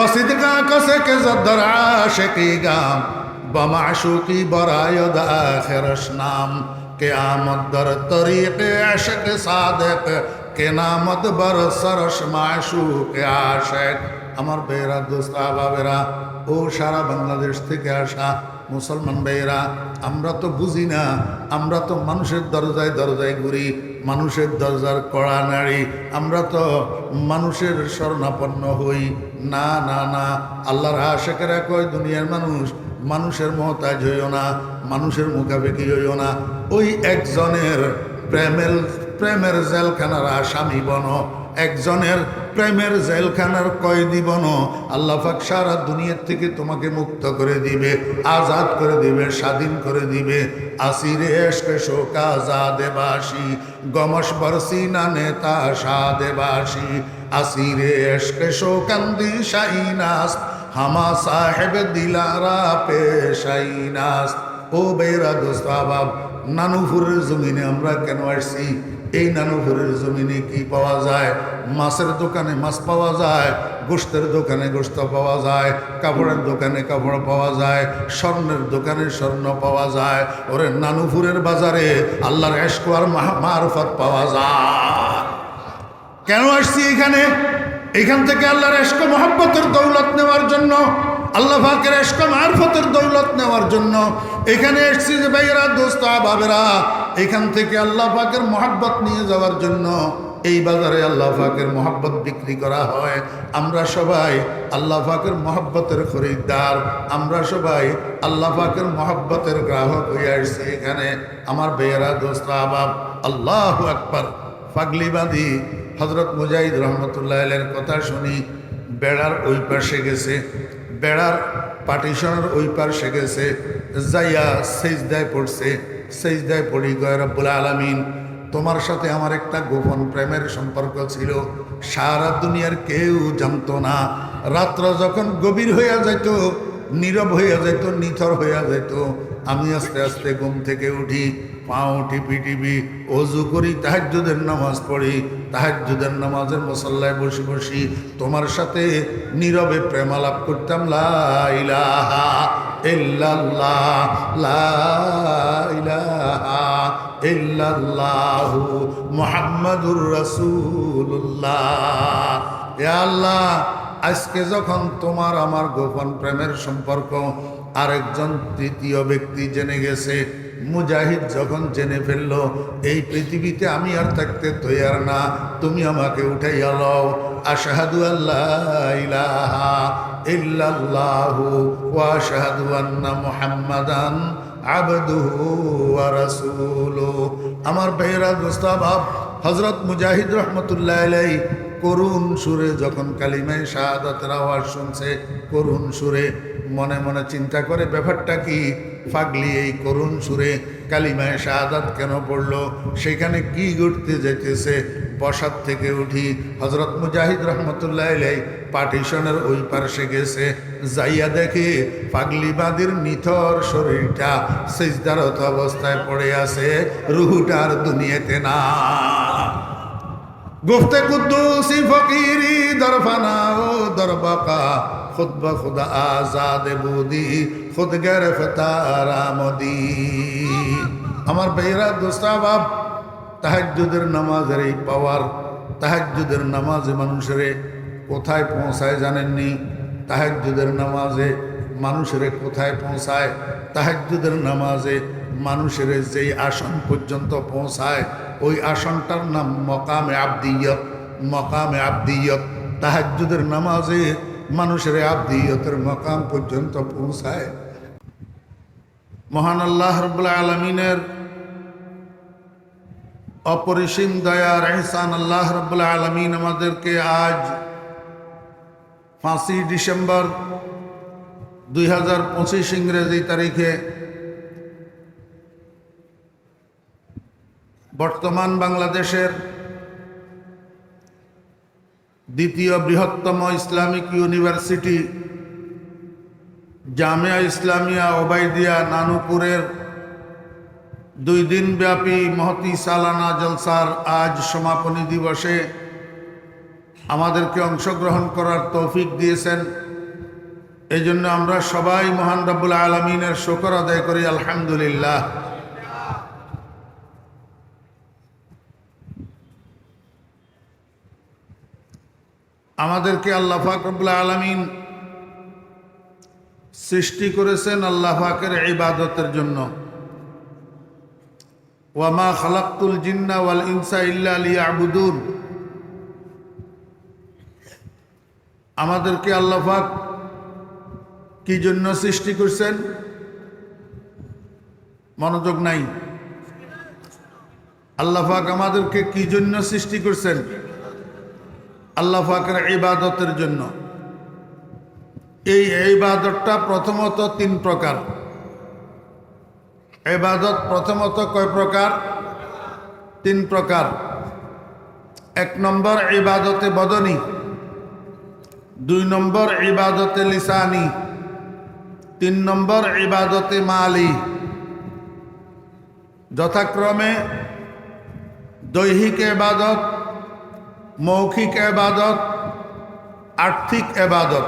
बसिदका कसे के जदर आशिकी गाम बमाशूकी बरायद आखिरश नाम क़यामत दर तरीक़ आशिक सादिक के नामत बर सरश माशूक आशिक। আমার বেরা দোস্ত আবাবেরা ও সারা বাংলাদেশ থেকে আসা মুসলমান ভাইয়েরা, আমরা তো বুঝি না, আমরা তো মানুষের দরজায় দরজায় ঘুরি, মানুষের দরজার কড়া নাড়ি, আমরা তো মানুষের শরণাপন্ন হই। না না না, আল্লাহর আশিকেরা কয় দুনিয়ার মানুষ মানুষের মহতাজ হইও না, মানুষের মুখাপেক্ষি হইও না। ওই একজনের প্রেমের জেলখানার আসামি বনো, একজনের প্রেমের জেলখানার কয়েদি বনো। আল্লাহ পাক সারা দুনিয়ার থেকে তোমাকে মুক্ত করে দিবে, আজাদ করে দিবে, স্বাধীন করে দিবে। আসিরে এশকে শোকা আজাদে বাসি গমশ বরসি না নেতা সাদে বাসি। আসিরে এশকে শোকান্দি শাইনাস হামা সাহেব দিলারা পেশাইনাস। ও বেরা দোস্ত আবাব, নানুপুরের জমিনে আমরা কেন আসছি? এই নানুপুরের জমিনে কি পাওয়া যায়? মাছের দোকানে মাছ পাওয়া যায়, গোশতের দোকানে গোশত পাওয়া যায়, কাপড়ের দোকানে কাপড় পাওয়া যায়, স্বর্ণের দোকানে স্বর্ণ পাওয়া যায়। ওরে নানুপুরের বাজারে আল্লাহর ইশক আর মারফত পাওয়া যায়। কেন আসছি এখানে? এখান থেকে আল্লাহর ইশক মহব্বতের দৌলত নেওয়ার জন্য, আল্লাহ পাকের ইশক মারফতের দৌলত নেওয়ার জন্য এখানে এসেছি। যে ভাইয়েরা দোস্ত আবাবেরা, এখান থেকে আল্লাহ পাকের মহব্বত নিয়ে যাওয়ার জন্য এই বাজারে আল্লাহ পাকের মহব্বত বিক্রি করা হয়। আমরা সবাই আল্লাহ পাকের মহব্বতের খরিদ্দার, আমরা সবাই আল্লাহ পাকের মহব্বতের গ্রাহক হয়ে আসছি এখানে। আমার ভাইয়েরা দোস্ত আবাব, আল্লাহু আকবার। পাগলিবাদী হযরত মুজাহিদ রহমতুল্লাহ আলাইহির কথা শুনি, বেড়ার ওই পাশে গেছে, বেড়ার পার্টিশনের ওই পাশে গেছে, যাইয়া সেজদায় পড়ছে। সেজদায় পড়ি গয় রব্বুল আলামিন, তোমার সাথে আমার একটা গোপন প্রেমের সম্পর্ক ছিল, সারা দুনিয়ার কেউ জানতো না। রাত্র যখন গভীর হইয়া যাইত, নীরব হইয়া যাইত, নিথর হইয়া যাইত, আমি আস্তে আস্তে ঘুম থেকে উঠি, পাও টিপি টিপি অজু করি, তাহাজ্জুদের নামাজ পড়ি, তাহাজ্জুদের নামাজের মুসল্লায় বসে বসি তোমার সাথে নীরবে প্রেমালাপ করতাম। লা ইলাহা ইল্লাল্লাহ, লা ইলাহা ইল্লাল্লাহু মুহাম্মাদুর রাসূলুল্লাহ। ইয়া আল্লাহ, আজকে যখন তোমার আমার গোপন প্রেমের সম্পর্ক আরেকজন তৃতীয় ব্যক্তি জেনে গেছে, মুজাহিদ যখন জেনে ফেলল, এই পৃথিবীতে আমি আর থাকতে তৈয়ার না, তুমি আমাকে উঠাইয়া লও। আশহাদু আল্লা ইলাহা ইল্লাল্লাহু ওয়া আশহাদু আন্না মুহাম্মাদান আবদুহু ওয়া রাসূলুহু। আমার ভাইয়েরা দোস্ত আবাব, হযরত মুজাহিদ রহমতুল্লাহ আলাইহি করুণ সুরে যখন কালিমায়ে শাহাদাতের আওয়াজ শুনছে, করুণ সুরে মনে মনে চিন্তা করে ব্যাপারটা কি, পাগলি এই করুণ সুরে কালিমায়ে শাহাদাত কেন পড়লো, সেখানে কি ঘটতে যেতেছে। বসার থেকে উঠি, হযরত মুজাহিদ রহমতুল্লাহ আলাইহি পার্টিশনের ওই পাশে গেছে, যাইয়া দেখে পাগলিবাদীর নিথর শরীরটা সিজদারত অবস্থায় পড়ে আছে, রুহুটার দুনিয়াতে না। গুফতে কুদ্দুসি ফকিরি দরফানা ও দরবাকা খুদ বা খুদা আজাদ বুদি খুদ গেরফতার আমদি। আমার ভাইয়েরা দোস্ত আবাব, তাহাজ্জুদের নামাজের এই পাওয়ার, তাহাজ্জুদের নামাজে মানুষের কোথায় পৌঁছায় জানেননি? তাহাজ্জুদের নামাজে মানুষের কোথায় পৌঁছায়? তাহাজ্জুদের নামাজে মানুষের যেই আসন পর্যন্ত পৌঁছায়, ওই আসনটার নাম মকামে আবদিয়ত। মকামে আবদিয়ত, তাহাজ্জুদের নামাজে মানুষের আবদিয়তের মকাম পর্যন্ত পৌঁছায়। মহান আল্লাহ রাব্বুল আলামিনের অপরিসীম দয়ার ইহসান, আল্লাহ রাব্বুল আলামিন আমাদেরকে আজ 5ই ডিসেম্বর 2025 ইংরেজি তারিখে বর্তমান বাংলাদেশের দ্বিতীয় বৃহত্তম ইসলামিক ইউনিভার্সিটি জামিয়া ইসলামিয়া ওবায়দিয়া নানুপুরের 2 দিন ব্যাপী মহতি সালানা জলসার আজ সমাপনী দিবসে আমাদেরকে অংশগ্রহণ করার তৌফিক দিয়েছেন এই জন্য আমরা সবাই মহান রব্বুল আলামিনের শুকর আদায় করি আলহামদুলিল্লাহ। আমাদেরকে আল্লাহ পাক রব্বুল আলামিন সৃষ্টি করেছেন আল্লাহ পাকের ইবাদতের জন্য। ওয়ামা খালাকতুল জিন্না ওয়াল ইনসা ইল্লা লিয়াবুদুন। আমাদেরকে আল্লাহ পাক কি জন্য সৃষ্টি করছেন? মনোযোগ নাই। আল্লাহ পাক আমাদেরকে কি জন্য সৃষ্টি করছেন? আল্লাহ পাকের ইবাদতের জন্য। এই ইবাদতটা প্রথমত 3 প্রকার। ইবাদত প্রথমত কয় প্রকার? 3 প্রকার। 1 নম্বর ইবাদতে বদনী, 2 নম্বর ইবাদতে লিসানি, 3 নম্বর ইবাদতে মালি। যথাক্রমে দৈহিক ইবাদত, মৌখিক ইবাদত, আর্থিক ইবাদত।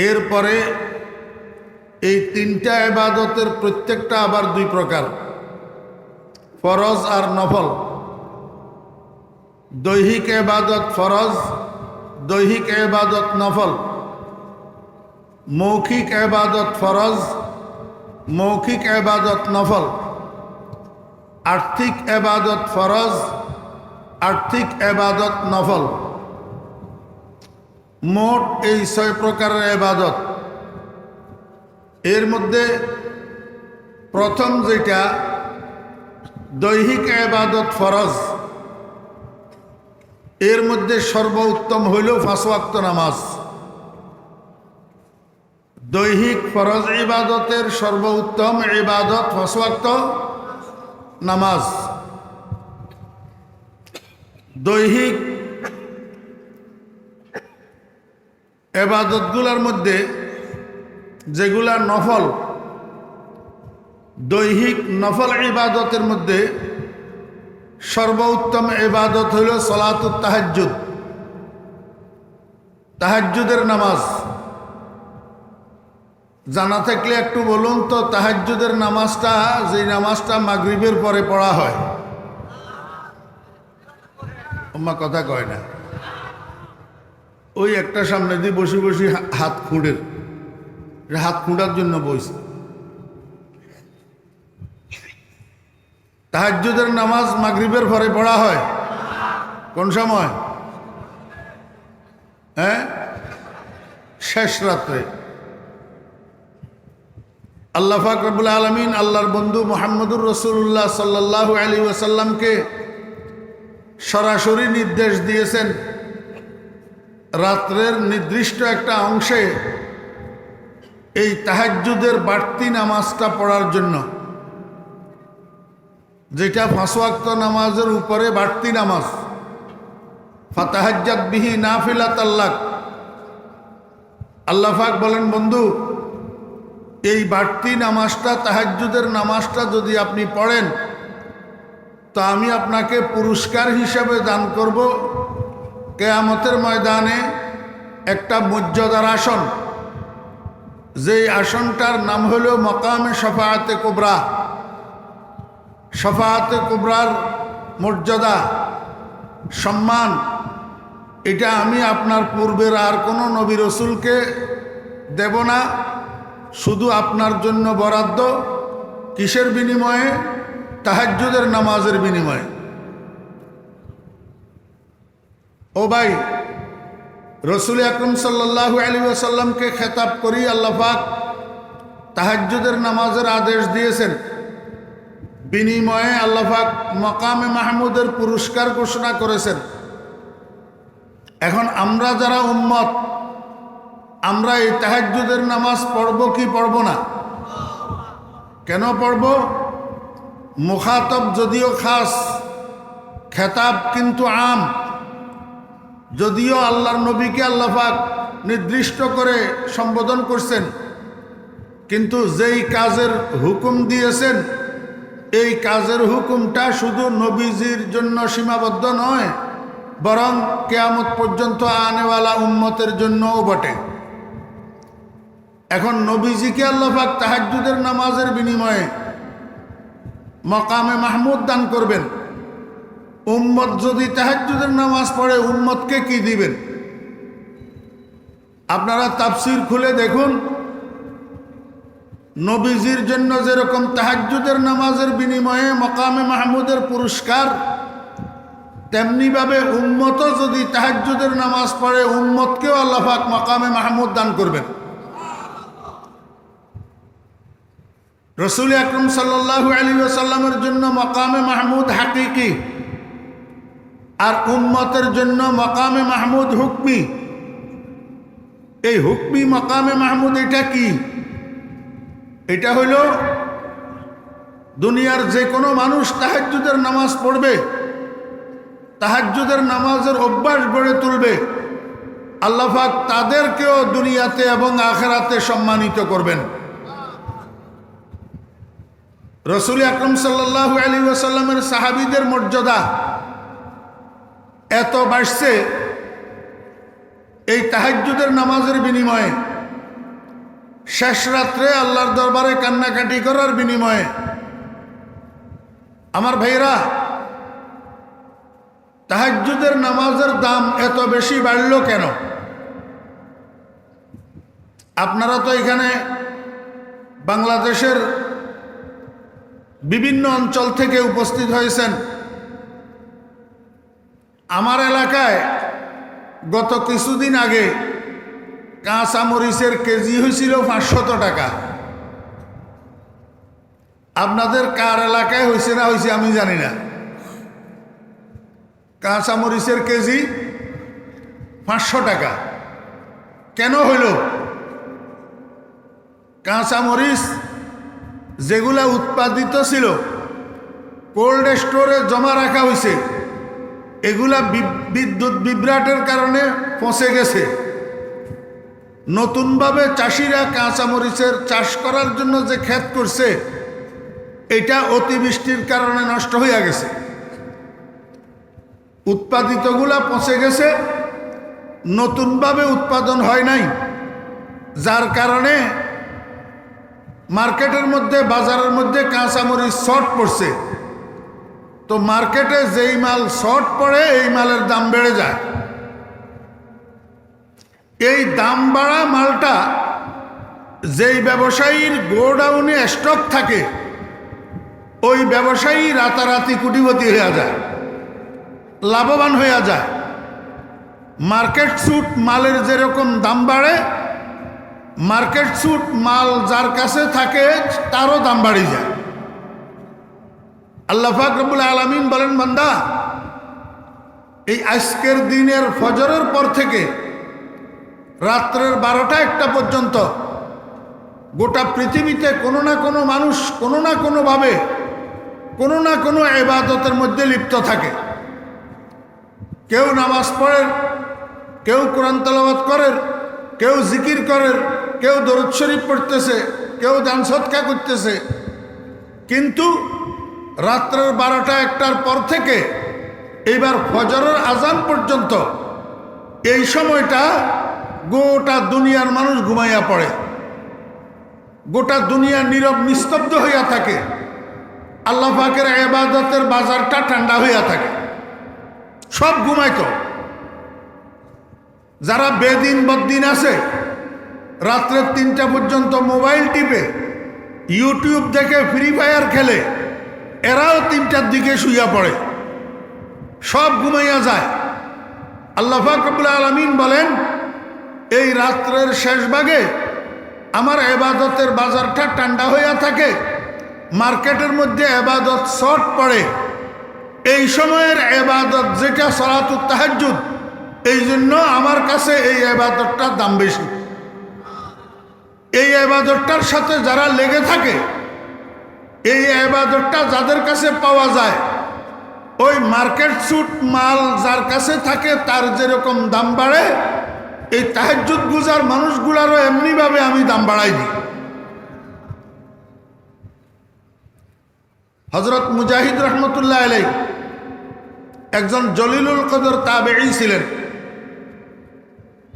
এরপরে এই 3টা ইবাদতের প্রত্যেকটা আবার 2 প্রকার, ফরজ আর নফল। দৈহিক ইবাদত ফরজ, দৈহিক ইবাদত নফল। মৌখিক ইবাদত ফরজ, মৌখিক ইবাদত নফল। আর্থিক ইবাদত ফরজ, আর্থিক ইবাদত নফল। মোট এই 6 প্রকারের ইবাদত। এর মধ্যে প্রথম যেটা দৈহিক ইবাদত ফরজ, এর মধ্যে সর্বোত্তম হইল 5 ওয়াক্ত নামাজ। দৈহিক ফরজ ইবাদতের সর্বোত্তম ইবাদত 5 ওয়াক্ত নামাজ। দৈহিক ইবাদতগুলোর মধ্যে যেগুলা নফল, দৈহিক নফল ইবাদতের মধ্যে সর্বোত্তম ইবাদত হইল সালাতুত তাহাজ্জুদ, তাহাজ্জুদের নামাজ। জানা থাকলে একটু বলুন তো, তাহাজ্জুদের নামাজটা, যে নামাজটা মাগরিবের পরে পড়া হয়। ওম্মা কথা কয় না। ওই একটা সামনে দিয়ে বসে বসে হাত খুঁড়ের, হাত খুঁড়ার জন্য বইছে। তাহাজ্জুদের নামাজ মাগরিবের পরে পড়া হয় কোন সময়? শেষ রাত্রে। আল্লাহ পাক রব্বুল আলামিন আল্লাহর বন্ধু মুহাম্মদুর রাসূলুল্লাহ সাল্লাল্লাহু আলাইহি ওয়াসাল্লামকে সরাসরি নির্দেশ দিয়েছেন রাত্রের নির্দিষ্ট একটা অংশে এই তাহাজ্জুদের বাড়তি নামাজটা পড়ার জন্য, যেটা 5 ওয়াক্ত নামাজের উপরে বাড়তি নামাজ। ফাতাহাজ্জাত বিহি নাফিলাতাল লাক। আল্লাহ পাক বলেন, বন্ধু এই বাড়তি নামাজটা, তাহাজ্জুদের নামাজটা যদি আপনি পড়েন তো আমি আপনাকে পুরস্কার হিসাবে দান করব কিয়ামতের ময়দানে একটা মর্যাদার আসন, যেই আসনটার নাম হলো মাকামে শাফাআতে কুবরা। শাফাআতে কুবরার মর্যাদা, সম্মান, এটা আমি আপনার পূর্বের আর কোনো নবী রসুলকে দেব না, শুধু আপনার জন্য বরাদ্দ। কিসের বিনিময়ে? তাহাজ্জুদের নামাজের বিনিময়ে। ও ভাই, রসুল আকরম সাল্লাল্লাহু আলাইহি ওয়াসাল্লামকে খেতাব করি আল্লাহ পাক তাহাজ্জুদের নামাজের আদেশ দিয়েছেন। বিনিময়ে আল্লাহ পাক মাকামে মাহমুদের পুরস্কার ঘোষণা করেছেন। এখন আমরা যারা উম্মত, আমরা এই তাহাজ্জুদের নামাজ পড়ব কি পড়ব না? কেন পড়ব? মুখাতব যদিও খাস, খেতাব কিন্তু আম। যদিও আল্লাহর নবীকে আল্লাহ পাক নির্দিষ্ট করে সম্বোধন করছেন, কিন্তু যেই কাজের হুকুম দিয়েছেন, এই কাজের হুকুমটা শুধু নবীজির জন্য সীমাবদ্ধ নয়, বরং কিয়ামত পর্যন্ত আনেওয়ালা উম্মতের জন্যও বটে। এখন নবীজিকে আল্লাহ পাক তাহাজ্জুদের নামাজের বিনিময়ে মাকামে মাহমুদ দান করবেন। উম্মত যদি তাহাজ্জুদের নামাজ পড়ে উম্মতকে কি দিবেন? আপনারা তাফসীর খুলে দেখুন, নবীজির জন্য যেরকম তাহাজ্জুদের নামাজের বিনিময়ে মাকামে মাহমুদের পুরস্কার, তেমনিভাবে উম্মতও যদি তাহাজ্জুদের নামাজ পড়ে উম্মতকেও আল্লাহ পাক মাকামে মাহমুদ দান করবেন। রাসূল আকরাম সাল্লাল্লাহু আলাইহি ওয়াসাল্লামের জন্য মাকামে মাহমুদ হাকিকি, আর উম্মতের জন্য মাকামে মাহমুদ হুকমি। এই হুকমি মাকামে মাহমুদ এটা কি? এটা হইল দুনিয়ার যে কোনো মানুষ তাহাজ্জুদের নামাজ পড়বে, তাহাজ্জুদের নামাজের অভ্যাস গড়ে তুলবে, আল্লাহ পাক তাদেরকেও দুনিয়াতে এবং আখিরাতে সম্মানিত করবেন। রাসূল আকরাম সাল্লাল্লাহু আলাইহি ওয়াসাল্লামের সাহাবীদের মর্যাদা এত বাড়ছে এই তাহাজ্জুদের নামাজের বিনিময়ে, শেষ রাত্রে আল্লাহর দরবারে কান্নাকাটি করার বিনিময়ে। আমার ভাইরা, তাহাজ্জুদের নামাজের দাম এত বেশি বাড়ল কেন? আপনারা তো এখানে বাংলাদেশের বিভিন্ন অঞ্চল থেকে উপস্থিত হয়েছেন। আমার এলাকায় গত কিছুদিন আগে কাঁচা মরিচের কেজি হয়েছিল 500 টাকা। আপনাদের কার এলাকায় হয়েছে না হয়েছে আমি জানি না। কাঁচা মরিচের কেজি 500 টাকা কেন হইল? কাঁচা মরিচ যেগুলা উৎপাদিত ছিল কোল্ড স্টোরে জমা রাখা হয়েছে, এগুলা বিদ্যুৎ বিভ্রাটের কারণে পচে গেছে। নতুনভাবে চাষিরা কাঁচা মরিচের চাষ করার জন্য যে ক্ষেত করছে এটা অতিবৃষ্টির কারণে নষ্ট হয়ে গেছে। উৎপাদিতগুলা পচে গেছে, নতুনভাবে উৎপাদন হয় নাই, যার কারণে মার্কেটের মধ্যে বাজারের মধ্যে কাঁচা মরিচ শর্ট পড়ছে। তো মার্কেটে যেই মাল শর্ট পড়ে এই মালের দাম বেড়ে যায়। এই দাম বাড়া মালটা যেই ব্যবসায়ীর গোডাউনে স্টক থাকে ওই ব্যবসায়ী রাতারাতি কোটিপতি হয়ে যায়, লাভবান হয়ে যায়। মার্কেট স্যুট মালের যেরকম দাম বাড়ে, মার্কেট স্যুট মাল যার কাছে থাকে তারও দাম বাড়ে যায়। আল্লাহ পাক রব্বুল আলামিন বলেন, বান্দা এই আজকের দিনের ফজরের পর থেকে রাত্রের 12টা-1টা পর্যন্ত গোটা পৃথিবীতে কোনো না কোনো মানুষ কোনো না কোনোভাবে কোনো না কোনো ইবাদতের মধ্যে লিপ্ত থাকে। কেউ নামাজ পড়ে, কেউ কোরআন তেলাওয়াত করে, কেউ জিকির করে, কেউ দরুদ শরীফ পড়তেছে, কেউ দান সদকা করতেছে। কিন্তু রাত্রের 12টা-1টার পর থেকে এইবার ফজরের আজান পর্যন্ত এই সময়টা গোটা দুনিয়ার মানুষ ঘুমাইয়া পড়ে, গোটা দুনিয়া নীরব নিস্তব্ধ হইয়া থাকে। আল্লাহ পাকের ইবাদতের বাজারটা ঠান্ডা হইয়া থাকে, সব ঘুমাইতো। যারা বেদিন বদ্দিন আছে রাত্রে 3টা পর্যন্ত মোবাইল টিপে ইউটিউব দেখে ফ্রি ফায়ার খেলে, এরাও 3টার দিকে শুইয়া পড়ে, সব ঘুমাইয়া যায়। আল্লাহ পাক রব্বুল আলামিন বলেন, এই রাত্রের শেষ ভাগে আমার ইবাদতের বাজারটা ঠান্ডা হইয়া থাকে, মার্কেটের মধ্যে ইবাদত শর্ট পড়ে। এই সময়ের ইবাদত যেটা সালাতুত তাহাজ্জুদ, এই জন্য আমার কাছে এই ইবাদতটার দাম বেশি। এই ইবাদতটার সাথে যারা লেগে থাকে, এই ইবাদতটা যাদের কাছে পাওয়া যায়, ওই মার্কেট স্যুট মাল যার কাছে থাকে তার যেরকম দাম বাড়ে, এই তাহাজ্জুদ গুজার মানুষগুলারও এমনিভাবে আমি দাম বাড়াই দিই। হযরত মুজাহিদ রহমতুল্লাহ আলাইহি একজন জলিলুল কদর তাবেঈ ছিলেন।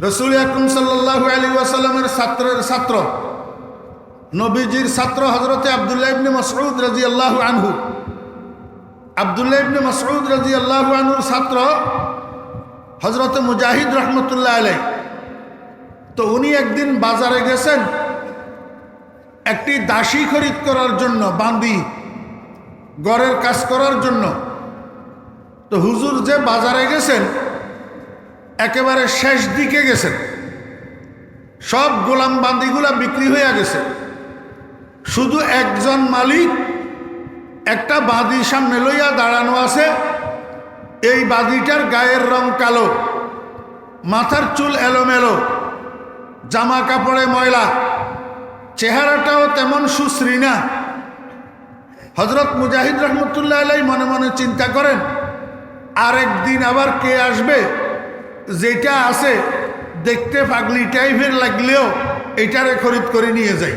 রাসূল আকরাম সাল্লাল্লাহু আলাইহি ওয়াসাল্লামের ছাত্র নবীজির ছাত্র হযরতে আব্দুল্লাহ ইবনে মাসউদ রাদিয়াল্লাহু আনহু। আব্দুল্লাহ ইবনে মাসউদ রাদিয়াল্লাহু আনহুর ছাত্র হযরতে মুজাহিদ রহমতুল্লাহ আলাইহি। তো উনি একদিন বাজারে গেছেন একটি দাসী খরিদ করার জন্য, বান্দি, ঘরের কাজ করার জন্য। তো হুজুর যে বাজারে গেছেন একেবারে শেষ দিকে গেছেন, সব গোলাম বান্দিগুলা বিক্রি হয়ে গেছে, শুধু একজন মালিক একটা বাঁধি সামনে লইয়া দাঁড়ানো আছে। এই বাঁধিটার গায়ের রং কালো, মাথার চুল এলোমেলো, জামা কাপড়ে ময়লা, চেহারাটাও তেমন সুশ্রী না। হযরত মুজাহিদ রহমতুল্লাহ আলাইহি মনে মনে চিন্তা করেন, আরেকদিন আবার কে আসবে যেটা আছে দেখতে পাগলি টাইপের লাগলেও এটারে খরিদ করে নিয়ে যায়।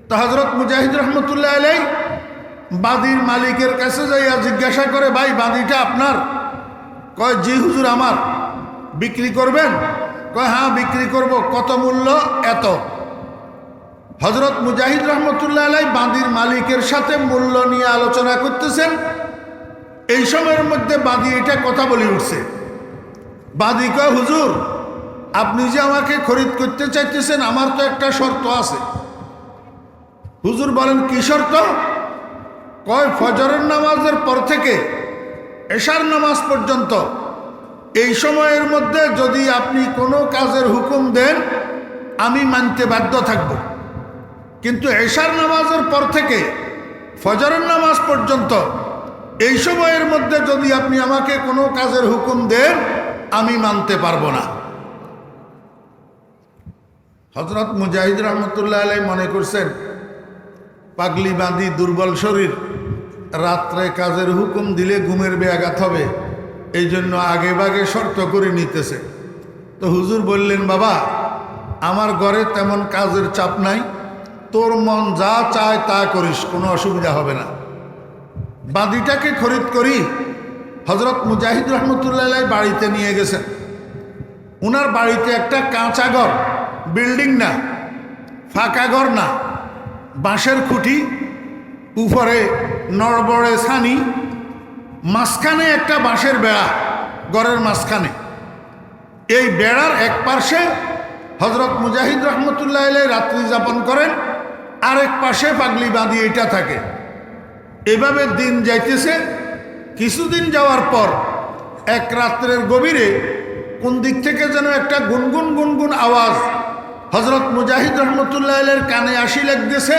তো হযরত মুজাহিদ রহমতুল্লাহ আলাইহি বাঁধির মালিকের কাছে যাইয়া জিজ্ঞাসা করে, ভাই বাঁধিটা আপনার? কয়, জি হুজুর আমার। বিক্রি করবেন? কয়, হ্যাঁ বিক্রি করব। কত মূল্য? এত। হযরত মুজাহিদ রহমতুল্লাহ আলাইহি বাঁধির মালিকের সাথে মূল্য নিয়ে আলোচনা করতেছেন। এই সময়ের মধ্যে বাঁধি এটা কথা বলে উঠছে। বাঁধি কয়, হুজুর আপনি যে আমাকে খরিদ করতে চাইতেছেন, আমার তো একটা শর্ত আছে। হুজুর বলেন, কি শর্ত? কয়, ফজরের নামাজের পর থেকে এশার নামাজ পর্যন্ত এই সময়ের মধ্যে যদি আপনি কোনো কাজের হুকুম দেন আমি মানতে বাধ্য থাকব, কিন্তু এশার নামাজের পর থেকে ফজরের নামাজ পর্যন্ত এই সময়ের মধ্যে যদি আপনি আমাকে কোনো কাজের হুকুম দেন আমি মানতে পারবো না। হযরত মুজাহিদ রহমতুল্লাহ আলাইহি মনে করছেন পাগলি বাঁধি, দুর্বল শরীর, রাত্রে কাজের হুকুম দিলে ঘুমের ব্যাঘাত হবে, এই জন্য আগে ভাগে শর্ত করে নিতেছে। তো হুজুর বললেন, বাবা আমার ঘরে তেমন কাজের চাপ নাই, তোর মন যা চায় তা করিস, কোনো অসুবিধা হবে না। বাঁধিটাকে খরিদ করি হযরত মুজাহিদ রহমতুল্লাহ আলাইহি বাড়িতে নিয়ে গেছেন। উনার বাড়িতে একটা কাঁচা ঘর, বিল্ডিং না, ফাঁকা ঘর না, বাঁশের খুঁটি, উপরে নড়বড়ে ছানি, মাঝখানে একটা বাঁশের বেড়া, ঘরের মাঝখানে। এই বেড়ার এক পাশে হযরত মুজাহিদ রহমতুল্লাহ আলাইহি রাত্রি যাপন করেন, আরেক পাশে পাগলি বাঁধি এটা থাকে। এভাবে দিন যাইতেছে। কিছুদিন যাওয়ার পর এক রাত্রের গভীরে কোন দিক থেকে যেন একটা গুনগুন গুনগুন আওয়াজ হযরত মুজাহিদ রহমতুল্লাহ আলাইহির কানে আসি লাগতেছে।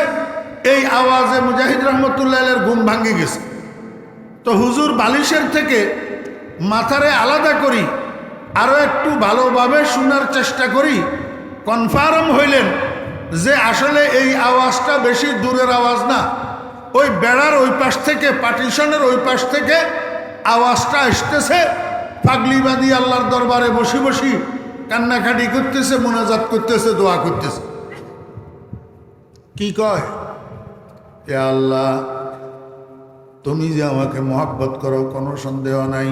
এই আওয়াজে মুজাহিদ রহমতুল্লাহ আলাইহির ঘুম ভাঙে গেছে। তো হুজুর বালিশের থেকে মাথারে আলাদা করি আরও একটু ভালোভাবে শোনার চেষ্টা করি, কনফার্ম হইলেন যে আসলে এই আওয়াজটা বেশি দূরের আওয়াজ না, ওই বেড়ার ওই পাশ থেকে, পার্টিশনের ওই পাশ থেকে আওয়াজটা আসতেছে। পাগলি বাঁধি আল্লাহর দরবারে বসি বসি কান্নাকাটি করতেছে, মোনাজাত করতেছে, দোয়া করতেছে। কি কয়, হে আল্লাহ তুমি যে আমাকে মহব্বত করো কোনো সন্দেহ নাই।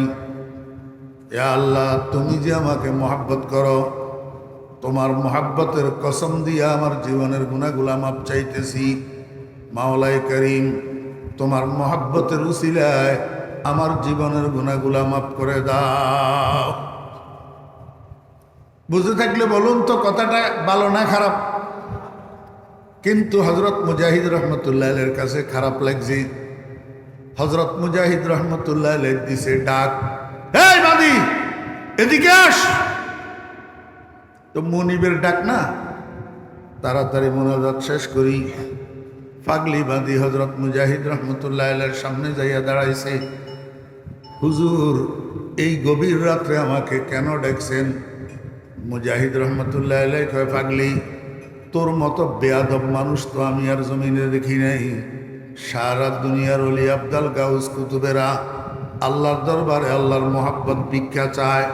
হে আল্লাহ তুমি যে আমাকে মহব্বত করো, তোমার মহব্বতের কসম দিয়া আমার জীবনের গুনাহগুলা মাপ চাইতেছি। মাওলায়ে করিম তোমার মহব্বতের উসিলায় আমার জীবনের গুনাহগুলা মাফ করে দাও। বুঝে থাকলে বলুন তো কথাটা ভালো না খারাপ? কিন্তু হযরত মুজাহিদ রহমতুল্লাহ আলাইহির কাছে খারাপ লাগছে। হযরত মুজাহিদ রহমতুল্লাহ আলাইহি দিছে ডাক, এই বাদী এদিকে আস। তো মনিবের ডাক না, তাড়াতাড়ি মোনাজাত শেষ করি পাগলি বাঁধি হযরত মুজাহিদ রহমতুল্লাহ আলাইহির সামনে যাইয়া দাঁড়াইছে। হুজুর এই গভীর রাত্রে আমাকে কেন ডাকছেন? মুজাহিদ রহমতুল্লাহ আলাইহি কয়, পাগলি তোর মতো বেয়াদব মানুষ তো আমি আর জমিনে দেখি নাই। সারা দুনিয়ার ওলি আবদাল গাউস কুতুবেরা আল্লাহর দরবারে আল্লাহর মোহাব্বত ভিক্ষা চায়।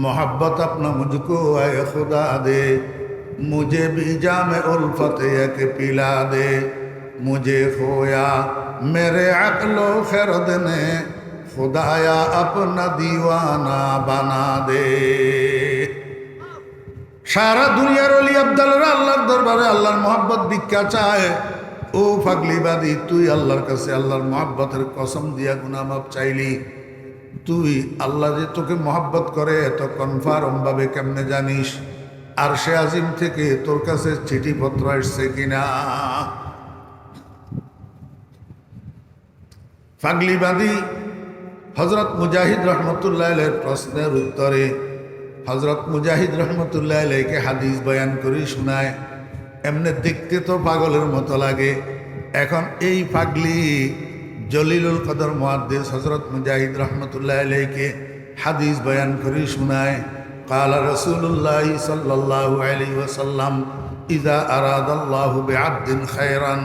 मोहब्बत अपना मुझको आए खुदा दे, मुझे भी जाम उल्फत एक पिला दे। मुझे खोया मेरे अक्लो खरद ने खुदाया अपना दीवाना बना दे। সারা দুনিয়ার অলি আব্দালরা আল্লাহর দরবারে আল্লাহর মহব্বত ভিক্ষা চায়। ও পাগলিবাদী, তুই আল্লাহর কাছে আল্লাহর মহব্বতের কসম দিয়া গুনাহ মাফ চাইলি, তুই আল্লাহ যে তোকে মহব্বত করে এত কনফার্ম ভাবে কেমনে জানিস? আরশে আজিম থেকে তোর কাছে চিঠিপত্র আসছে কিনা? পাগলিবাদী হযরত মুজাহিদ রহমতুল্লাহ আলাইহির প্রশ্নের উত্তরে হযরত মুজাহিদ রহমতুল্লাহ আলাইহিকে হাদিস বয়ান করে শোনায়। এমনি দেখতে তো পাগলের মতো লাগে। এখন এই পাগলি জলিলুল কদর মুহাদ্দিস হযরত মুজাহিদ রহমতুল্লাহ আলাইহিকে হাদিস বয়ান করে শোনায়। কালা রাসূলুল্লাহ সাল্লাল্লাহু আলাইহি ওয়াসাল্লাম ইযা আরাদাল্লাহু বিআবদিন খায়রান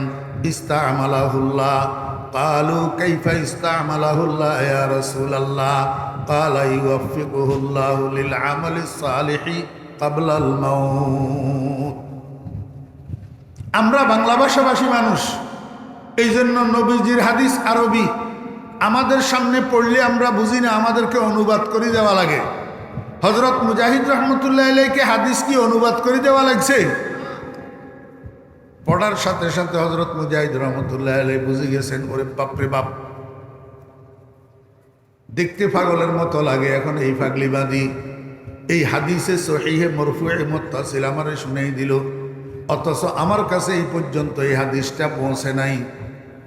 ইস্তা'মালাহুল্লাহ। قالوا كيف استعمله الله يا رسول الله؟ قال يوفقه الله للعمل الصالح قبل الموت। আমরা বাংলা ভাষাভাষী মানুষ, এই জন্য নবীজির হাদিস আরবি আমাদের সামনে পড়লে আমরা বুঝি না, আমাদেরকে অনুবাদ করে দেওয়া লাগে। হযরত মুজাহিদ রহমতুল্লাহ আলাইহিকে হাদিস কি অনুবাদ করে দেওয়া লাগছে? পড়ার সাথে সাথে হযরত মুজাহিদ রহমতুল্লাহ আলাইহি বুঝে গেছেন, ওরে বাপরে বাপ, দেখতে পাগলের মতো লাগে। এখন এই পাগলিবাদী এই হাদিসে সহিহে মরফুয়ে মুত্তাসিল আমারে শুনাই দিল, অথচ আমার কাছে এই পর্যন্ত এই হাদিসটা পৌঁছে নাই।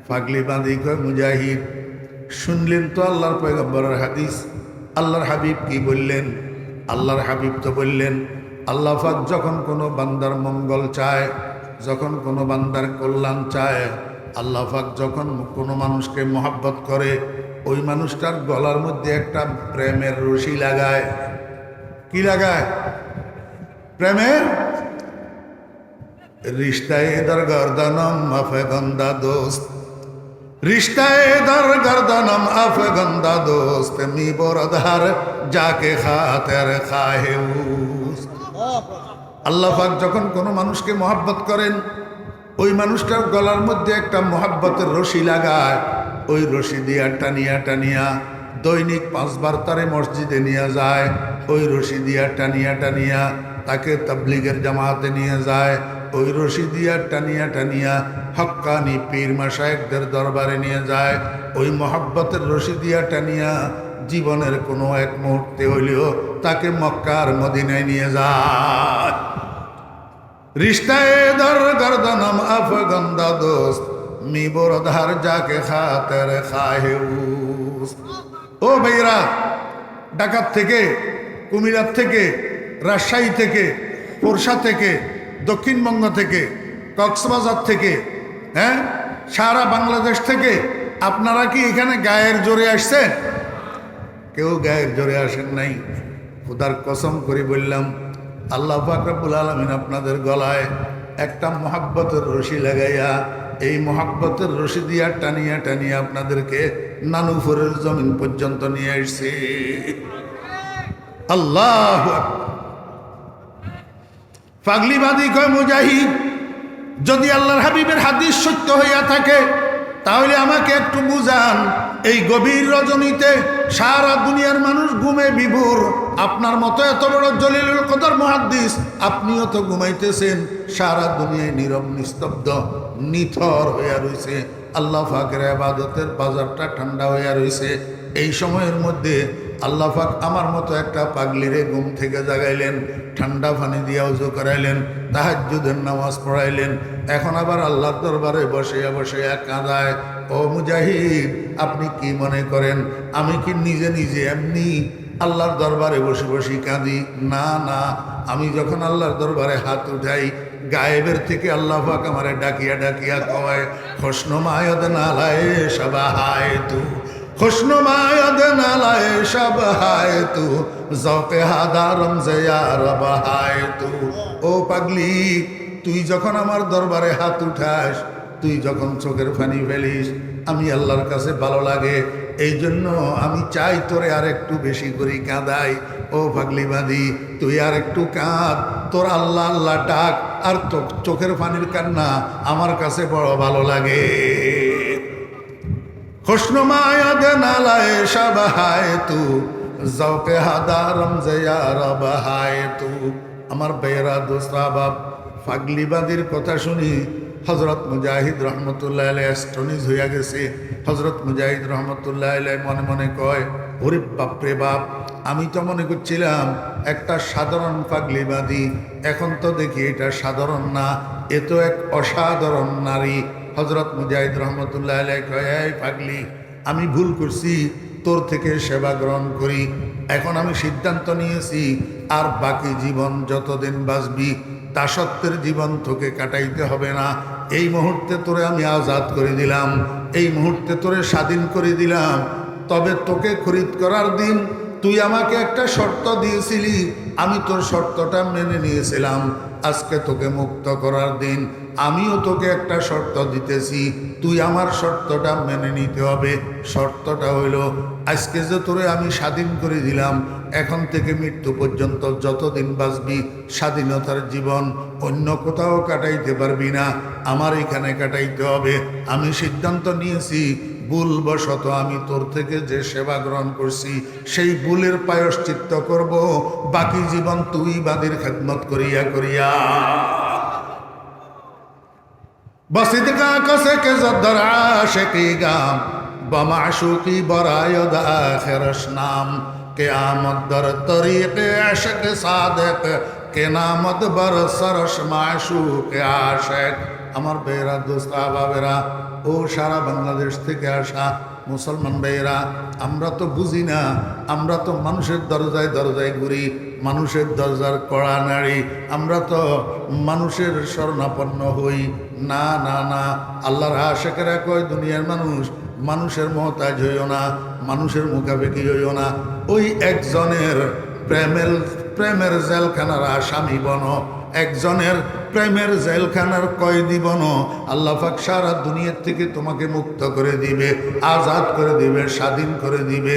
পাগলিবাদী কয়, মুজাহিদ শুনলেন তো আল্লাহর পয়গম্বরের হাদিস, আল্লাহর হাবিব কি বললেন? আল্লাহর হাবিব তো বললেন, আল্লাহ পাক যখন কোনো বান্দার মঙ্গল চায়, যখন কোনো বান্দার কল্যাণ চায়, আল্লাহ পাক যখন কোনো মানুষকে মহব্বত করে, ওই মানুষটার গলার মধ্যে একটা প্রেমের রশি লাগায়। কি লাগায়? প্রেমের রিশতায়ে দর গর্দানম আফগন্দা দোস্ত, রিশতায়ে দর গর্দানম আফগন্দা দোস্ত মি বরধার যাকে খাতের খাহেউস। আল্লাহ পাক যখন কোনো মানুষকে মহব্বত করেন, ওই মানুষটার গলার মধ্যে একটা মহব্বতের রশি লাগায়। ওই রশি দিয়া টানিয়া টানিয়া দৈনিক 5 বার তারে মসজিদে নিয়ে যায়। ওই রশি দিয়া টানিয়া টানিয়া তাকে তাবলীগের জামাতে নিয়ে যায়। ওই রশি দিয়া টানিয়া টানিয়া হক্কানি পীর মাশায়েখদের দরবারে নিয়ে যায়। ওই মহব্বতের রশি দিয়া টানিয়া জীবনের কোনো এক মুহূর্তে হইলেও তাকে মক্কার মদিনায় নিয়ে যায়। রিশতায়ে দর গর্দানম আফগন্দা দোস্ত মি বরধার যাকে খাতের খাহেউস। ও ভাইরা, ঢাকা থেকে, কুমিল্লা থেকে, রাজশাহী থেকে, পোরশা থেকে, দক্ষিণবঙ্গ থেকে, কক্সবাজার থেকে, হ্যাঁ, সারা বাংলাদেশ থেকে আপনারা কি এখানে গায়ের জোরে আসছেন? কেউ গায়ের জোরে আসেন নাই। খোদার কসম করে বললাম, আল্লাহ পাক রব্বুল আলামিন আপনাদের গলায় একটা মহব্বতের রশি লাগাইয়া, এই মহব্বতের রশি দিয়া টানিয়া টানিয়া আপনাদেরকে নানুফরের জমিন পর্যন্ত নিয়ে আসছে। আল্লাহু আকবার। পাগলিবাদী কয়, মুজাহিদ যদি আল্লাহর হাবিবের হাদিস সত্য হইয়া থাকে তাহলে আমাকে একটু বুঝান, এই গভীর রজনীতে সারা দুনিয়ার মানুষ ঘুমে বিভোর, আপনার মতো এত বড় জলিলুল কদর মুহাদ্দিস আপনিও তো ঘুমাইতেছেন, সারা দুনিয়ায় নীরব নিস্তব্ধ নিথর হইয়া রয়েছে, আল্লাহ পাকের ইবাদতের বাজারটা ঠান্ডা হইয়া রয়েছে। এই সময়ের মধ্যে আল্লাহ পাক আমার মতো একটা পাগলিরে ঘুম থেকে জাগাইলেন, ঠান্ডা পানি দিয়া ওযু করাইলেন, তাহাজ্জুদের নামাজ পড়াইলেন। এখন আবার আল্লাহর দরবারে বসে বসে কাঁদায়। ও মুজাহিদ, আপনি কি মনে করেন আমি কি নিজে নিজে এমনি আল্লাহর দরবারে বসে বসে কাঁদি? না না, আমি যখন আল্লাহর দরবারে হাত উঠাই, গায়েবের থেকে আল্লাহ পাক আমারে ডাকিয়া ডাকিয়া কয়, খুশনুমায়দ নালায়ে শাবাহায় তু, খুশনুমায়দ নালায়ে শাবাহায় তু, জওকে হাদারম জিয়া রবাহায় তু। ও পাগলি, তুই যখন আমার দরবারে হাত উঠাস, তুই যখন চোখের পানি ফেলিস, আমি আল্লাহর কাছে ভালো লাগে, এই জন্য আমি চাই তোরে আর একটু বেশি করে কাঁদাই। ও পাগলিবাদী, তুই আর একটু কাঁদ, তোর আল্লাহ আল্লাহ ডাক, আর চোখের পানির কান্না আমার কাছে বড় ভালো লাগে। खुशनुमायद नालाए शबहाए तू जौके हादारम जयार बहाए तू। আমার বেয়েরা দোস্তা বাপ ফাগলিবাদীর কথা শুনি হজরত মুজাহিদ রহমতুল্লাহ আলাই স্টোনিজ হইয়া গেছে। হজরত মুজাহিদ রহমতুল্লাহ আলাই মনে মনে কয়, ওরে বাপরে বাপ, আমি তো মনে করছিলাম একটা সাধারণ পাগলিবাদী, এখন তো দেখি এটা সাধারণ না, এ তো এক অসাধারণ নারী। হজরত মুজাহিদ রহমতুল্লাহ আলাই কয়, এই পাগলি, আমি ভুল করছি, তোর থেকে সেবা গ্রহণ করি। এখন আমি সিদ্ধান্ত নিয়েছি আর বাকি জীবন যতদিন বাঁচবি দাসত্বের জীবন তোকে কাটাইতে হবে না। এই মুহূর্তে তোরে আমি আজাদ করে দিলাম, এই মুহূর্তে তোরে স্বাধীন করে দিলাম। তবে তোকে খরিদ করার দিন তুই আমাকে একটা শর্ত দিয়েছিলি, আমি তোর শর্তটা মেনে নিয়েছিলাম। আজকে তোকে মুক্ত করার দিন, আমিও তোকে একটা শর্ত দিতেছি, তুই আমার শর্তটা মেনে নিতে হবে। শর্তটা হইল, আজকে যে তোরে আমি স্বাধীন করে দিলাম, এখন থেকে মৃত্যু পর্যন্ত যতদিন বাঁচবি স্বাধীনতার জীবন অন্য কোথাও কাটাইতে পারবি না, আমার এখানে কাটাইতে হবে। আমি সিদ্ধান্ত নিয়েছি, ভুলবশত আমি তোর থেকে যে সেবা গ্রহণ করছি সেই ভুলের প্রায়শ্চিত্ত করব, বাকি জীবন তুই বাদীর খেদমত করিয়া করিয়া। বসিদকা কসে কে জদ্দর আশিকি গাম বমাশুকি বরায়দ আখিরশ নাম কিয়ামত দর তরিকে আশিক সাদেক কে নামত বর সরস মাশুক আশিক। আমার বেরা দোস্ত বাবেরা, ও সারা বাংলাদেশ থেকে আসা মুসলমান ভাইয়েরা, আমরা তো বুঝি না, আমরা তো মানুষের দরজায় দরজায় ঘুরি, মানুষের দরজার কড়া নাড়ি, আমরা তো মানুষের শরণাপন্ন হই। না না না, আল্লাহর আশিকেরা কয়, দুনিয়ার মানুষ, মানুষের মহতাজ হইও না, মানুষের মুখাপেক্ষি হইও না। ওই একজনের প্রেমের জেলখানার আসামি বনো, একজনের প্রেমের জেলখানার কয়েদি বনো, আল্লাহ পাক সারা দুনিয়ার থেকে তোমাকে মুক্ত করে দিবে, আজাদ করে দিবে, স্বাধীন করে দিবে।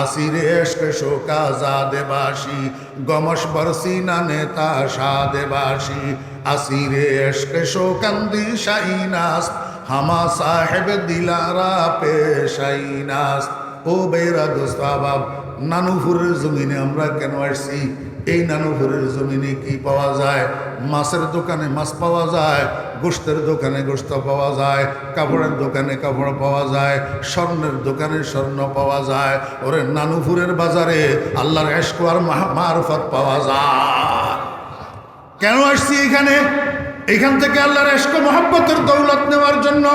আসিরে এশকে শোকা আজাদে বাসি গমশ বরসি না নেতা সাদে বাসি। আসিরে এশকে শোকান্দি শাইনাস হামা সাহেব দিলারা পেশাইনাস। ও বেরা দোস্ত বাব, নানুপুরের জমিনে আমরা কেন আসছি? এই নানুপুরের জমিনে কি পাওয়া যায়? মাছের দোকানে মাছ পাওয়া যায়, গোশতের দোকানে গোশত পাওয়া যায়, কাপড়ের দোকানে কাপড় পাওয়া যায়, স্বর্ণের দোকানে স্বর্ণ পাওয়া যায়। ওরে নানুপুরের বাজারে আল্লাহর ইশক আর মারফত পাওয়া যায়। কেন আসছি এখানে? এখান থেকে আল্লাহর ইশক মহব্বতের দৌলত নেওয়ার জন্য,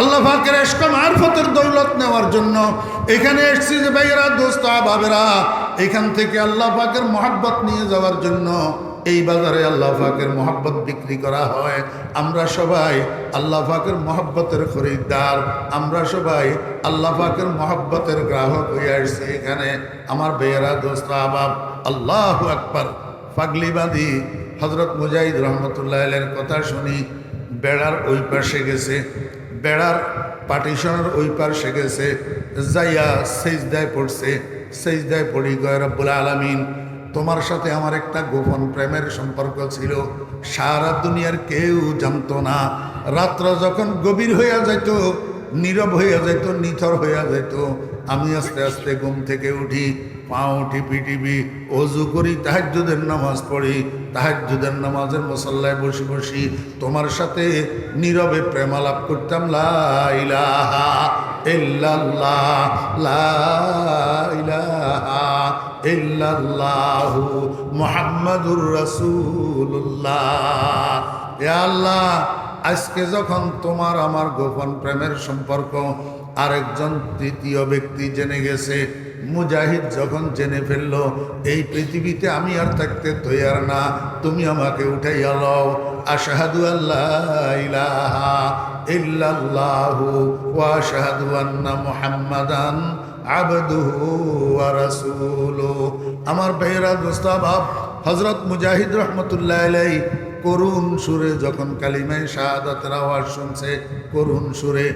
আল্লাহ পাকের ইশক মারফতের দৌলত নেওয়ার জন্য এখানে এসেছি। যে ভাইয়েরা, দোস্ত বাবেরা, এখান থেকে আল্লাহ পাকের মহব্বত নিয়ে যাওয়ার জন্য এই বাজারে আল্লাহ পাকের মহব্বত বিক্রি করা হয়। আমরা সবাই আল্লাহ পাকের মহব্বতের খরিদ্দার, আমরা সবাই আল্লাহ পাকের মহব্বতের গ্রাহক হয়ে আসছি এখানে। আমার ভাইয়েরা, দোস্ত আবাব, আল্লাহু আকবার। পাগলিবাদী হজরত মুজাহিদ রহমতুল্লাহ আলাইহির কথা শুনি, বেড়ার ওই পাশে গেছে, বেড়ার পার্টিশনের ওই পাশে গেছে, যাইয়া সেজদায় পড়ছে। সেজদায় পড়ি, গয় রব্বুল আলামিন, তোমার সাথে আমার একটা গোপন প্রেমের সম্পর্ক ছিল, সারা দুনিয়ার কেউ জানতো না। রাত্র যখন গভীর হইয়া যাইত, নীরব হইয়া যাইত, নিথর হইয়া যাইত, আমি আস্তে আস্তে ঘুম থেকে উঠি, পাও টিপি টিপি অজু করি, তাহাজ্জুদের নামাজ পড়ি, তাহাজ্জুদের নামাজের মুসল্লায় বসি বসি তোমার সাথে নীরবে প্রেমালাপ করতাম। লা ইলাহা ইল্লাল্লাহ, লা ইলাহা ইল্লাল্লাহু মুহাম্মাদুর রাসূলুল্লাহ। ইয়া আল্লাহ, আজকে যখন তোমার আমার গোপন প্রেমের সম্পর্ক আরেকজন তৃতীয় ব্যক্তি জেনে গেছে, মুজাহিদ যখন জেনে ফেলল, এই পৃথিবীতে আমি আর থাকতে তৈয়ার না, তুমি আমাকে উঠাইয়া লও। আশহাদু আল্লা ইলাহা ইল্লাল্লাহু ওয়া আশহাদু আন্না মুহাম্মাদান আবদুহু ওয়া রাসূলুহু। আমার ভাইয়েরা, দোস্ত বাপ, হযরত মুজাহিদ রহমতুল্লাহ আলাইহি করুণ সুরে যখন কালিমায়ে শাহাদাতের আওয়াজ শুনছে, করুণ সুরে,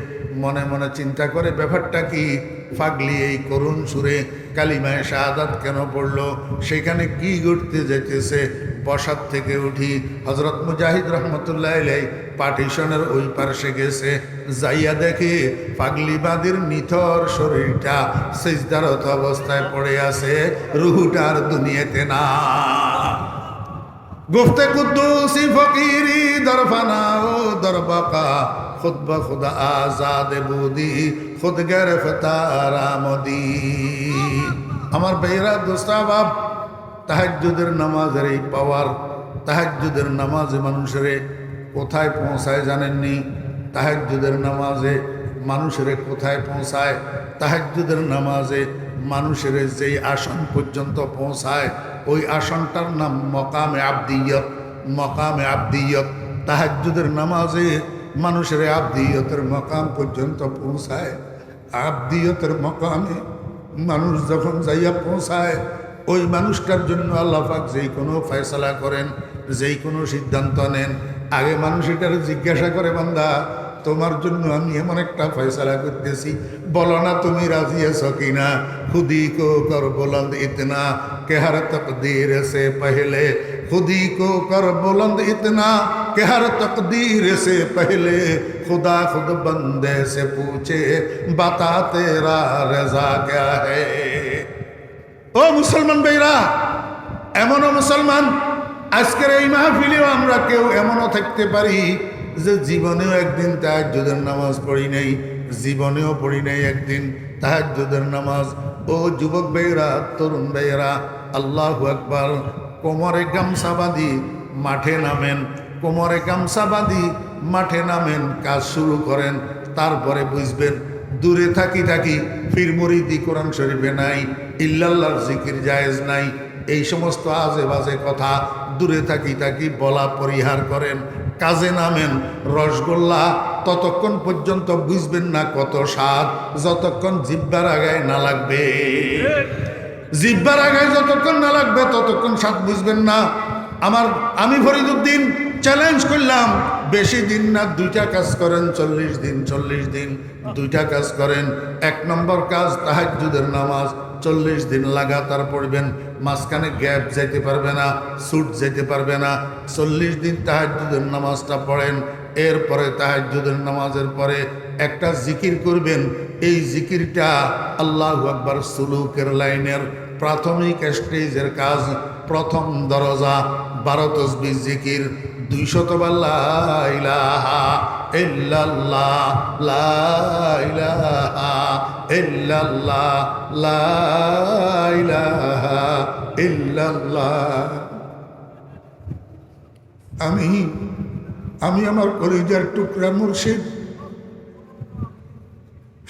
মনে মনে চিন্তা করে ব্যাপারটা কি, পাগলি এই করুণ সুরে কালিমায়ে শাহাদাত কেন পড়লো, সেখানে কি ঘটতে যেতেছে? বসার থেকে উঠি হযরত মুজাহিদ রহমতুল্লাহ আলাইহি পার্টিশনের ওই পাশে গেছে, যাইয়া দেখে পাগলিবাদীর নিথর শরীরটা সিজদারত অবস্থায় পড়ে আছে, রুহুটার দুনিয়াতে না। গুফতে কুদ্দুসি ফকিরি দরফানা ও দরবাকা খুদ বখুদ আজাদ বুদি খুদ গরফতার আমদি। আমার ভাইরা দোস্তাবাব, তাহাজ্জুদের নামাজের এই পাওয়ার, তাহাজ্জুদের নামাজে মানুষের কোথায় পৌঁছায় জানেননি? তাহাজ্জুদের নামাজে মানুষের কোথায় পৌঁছায়? তাহাজ্জুদের নামাজে মানুষের যেই আসন পর্যন্ত পৌঁছায় ওই আসনটার নাম মকামে আবদিয়ত। মকামে আবদিয়ত, তাহাজ্জুদের নামাজে মানুষের আবদিয়তের মকাম পর্যন্ত পৌঁছায়। আবদিয়তের মকামে মানুষ যখন যাইয়া পৌঁছায় ওই মানুষটার জন্য আল্লাহ পাক যেই কোনো ফয়সালা করেন, যেই কোনো সিদ্ধান্ত নেন, আগে মানুষ এটার জিজ্ঞাসা করে, বান্দা তোমার জন্য আমি এমন একটা ফয়সালা করতেছি, বলো না তুমি রাজি আছো কিনা। খুদি কো কর বুলন্দ ইতনা কে হর তকদীর সে পহলে, খুদি কো কর বুলন্দ ইতনা কে হর তকদীর সে পহলে, খুদা খুদ বন্দে সে पूछे बता तेरा रजा क्या है। ও মুসলমান ভাইরা, এমনও মুসলমান আজকের এই মাহফিলেও আমরা কেউ এমনও থাকতে পারি যে জীবনেও একদিন তাহাজ্জুদের নামাজ পড়ি নাই, জীবনেও পড়ি নাই একদিন তাহাজ্জুদের নামাজ। ও যুবক ভাইরা, তরুণ ভাইরা, আল্লাহু আকবার, কোমরে গামছা বাঁধি মাঠে নামেন, কোমরে গামছা বাঁধি মাঠে নামেন, কাজ শুরু করেন। তারপরে বুঝবেন দূরে থাকি থাকি ফির মুরিদি কোরআন শরীফে নাই, ইল্লাল্লাহর জিকির জায়েজ নাই, এই সমস্ত আজে বাজে কথা দূরে থাকি থাকি বলা পরিহার করেন। কাজে নামেন, রসগোল্লা ততক্ষণ পর্যন্ত বুঝবেন না কত স্বাদ যতক্ষণ জিহ্বার আগায় না লাগবে। জিহ্বার আগায় যতক্ষণ না লাগবে ততক্ষণ স্বাদ বুঝবেন না। আমি ফরিদউদ্দিন চ্যালেঞ্জ করলাম, বেশি দিন না, দুইটা কাজ করেন 40 দিন, 40 দিন দুইটা কাজ করেন। এক নম্বর কাজ তাহাজ্জুদের নামাজ 40 দিন লাগাতার পড়বেন, মাঝখানে গ্যাপ যেতে পারবে না, ছুট যেতে পারবে না। 40 দিন তাহাজ্জুদের নামাজটা পড়েন। এরপরে তাহাজ্জুদের নামাজের পরে একটা জিকির করবেন। এই জিকিরটা আল্লাহু আকবার সুলুকের লাইনের প্রাথমিক স্টেজের কাজ, প্রথম দরজা 12 তসবিহ জিকির, 200 বার লা ইলাহা ইল্লাল্লাহ, লা ইলাহা ইল্লাল্লাহ, লা ইলাহা ইল্লাল্লাহ। আমি আমার কলিজার টুকরা মুর্শিদ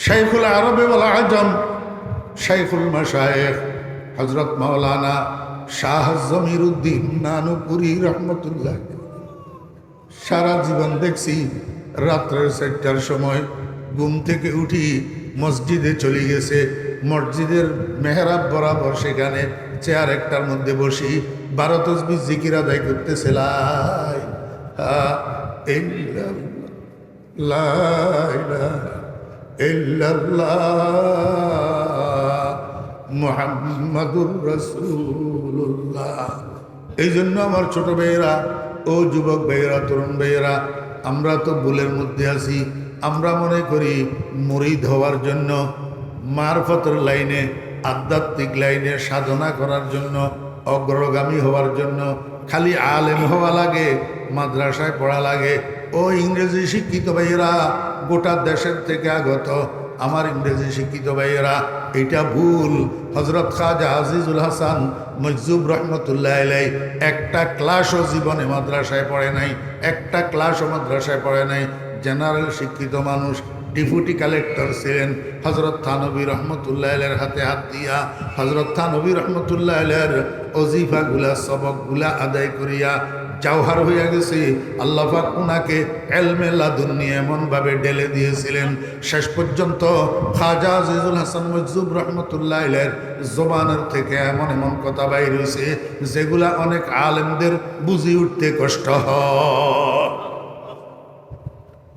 শাইখুল আরবে ওয়াল আজম, শাইখুল মাশায়েখ হযরত মাওলানা শাহ জমিরুদ্দিন নানুপুরি রহমতুল্লাহ, সারা জীবন দেখছি রাত্রের 4টার সময় ঘুম থেকে উঠি মসজিদে চলে গেছে, মসজিদের মেহরাব বরাবর সেখানে চেয়ার একটার মধ্যে বসি 12 তসবিহ জিকির আদায় করতেছে। লা ইলাহা ইল্লাল্লাহ মুহাম্মাদুর রাসূলুল্লাহ। এই জন্য আমার ছোট ভাইয়েরা, ও যুবক ভাইয়েরা, তরুণ ভাইয়েরা, আমরা তো ভুলের মধ্যে আছি। আমরা মনে করি মুরিদ হওয়ার জন্য, মারফতের লাইনে, আধ্যাত্মিক লাইনে সাধনা করার জন্য, অগ্রগামী হওয়ার জন্য খালি আলেম হওয়া লাগে, মাদ্রাসায় পড়া লাগে। ও ইংরেজি শিক্ষিত ভাইয়েরা, গোটা দেশের থেকে আগত আমার ইংরেজি শিক্ষিত ভাইয়েরা, এটা ভুল। হযরত খাজা আজিজুল হাসান মজজুব রহমতুল্লাহ আলাইহি একটা ক্লাসও জীবনে মাদ্রাসায় পড়ে নাই, একটা ক্লাসও মাদ্রাসায় পড়ে নাই। জেনারেল শিক্ষিত মানুষ, ডেপুটি কালেক্টর ছিলেন। হযরত থানবী রহমতুল্লাহ আলাইহির হাতে হাত দিয়া হযরত থানবী রহমতুল্লাহ আলাইহির ওজিফাগুলা, সবকগুলা আদায় করিয়া জওহার হইয়া গেছে। আল্লাহ পাক উনাকে ইলমে লাদুন্নি এমনভাবে ঢেলে দিয়েছিলেন, শেষ পর্যন্ত খাজা আজিজুল হাসান মজজুব রহমতুল্লাহ আলাইহির জবানের থেকে এমন এমন কথা বাইর হয়েছে যেগুলা অনেক আলেমদের বুঝি উঠতে কষ্ট হয়।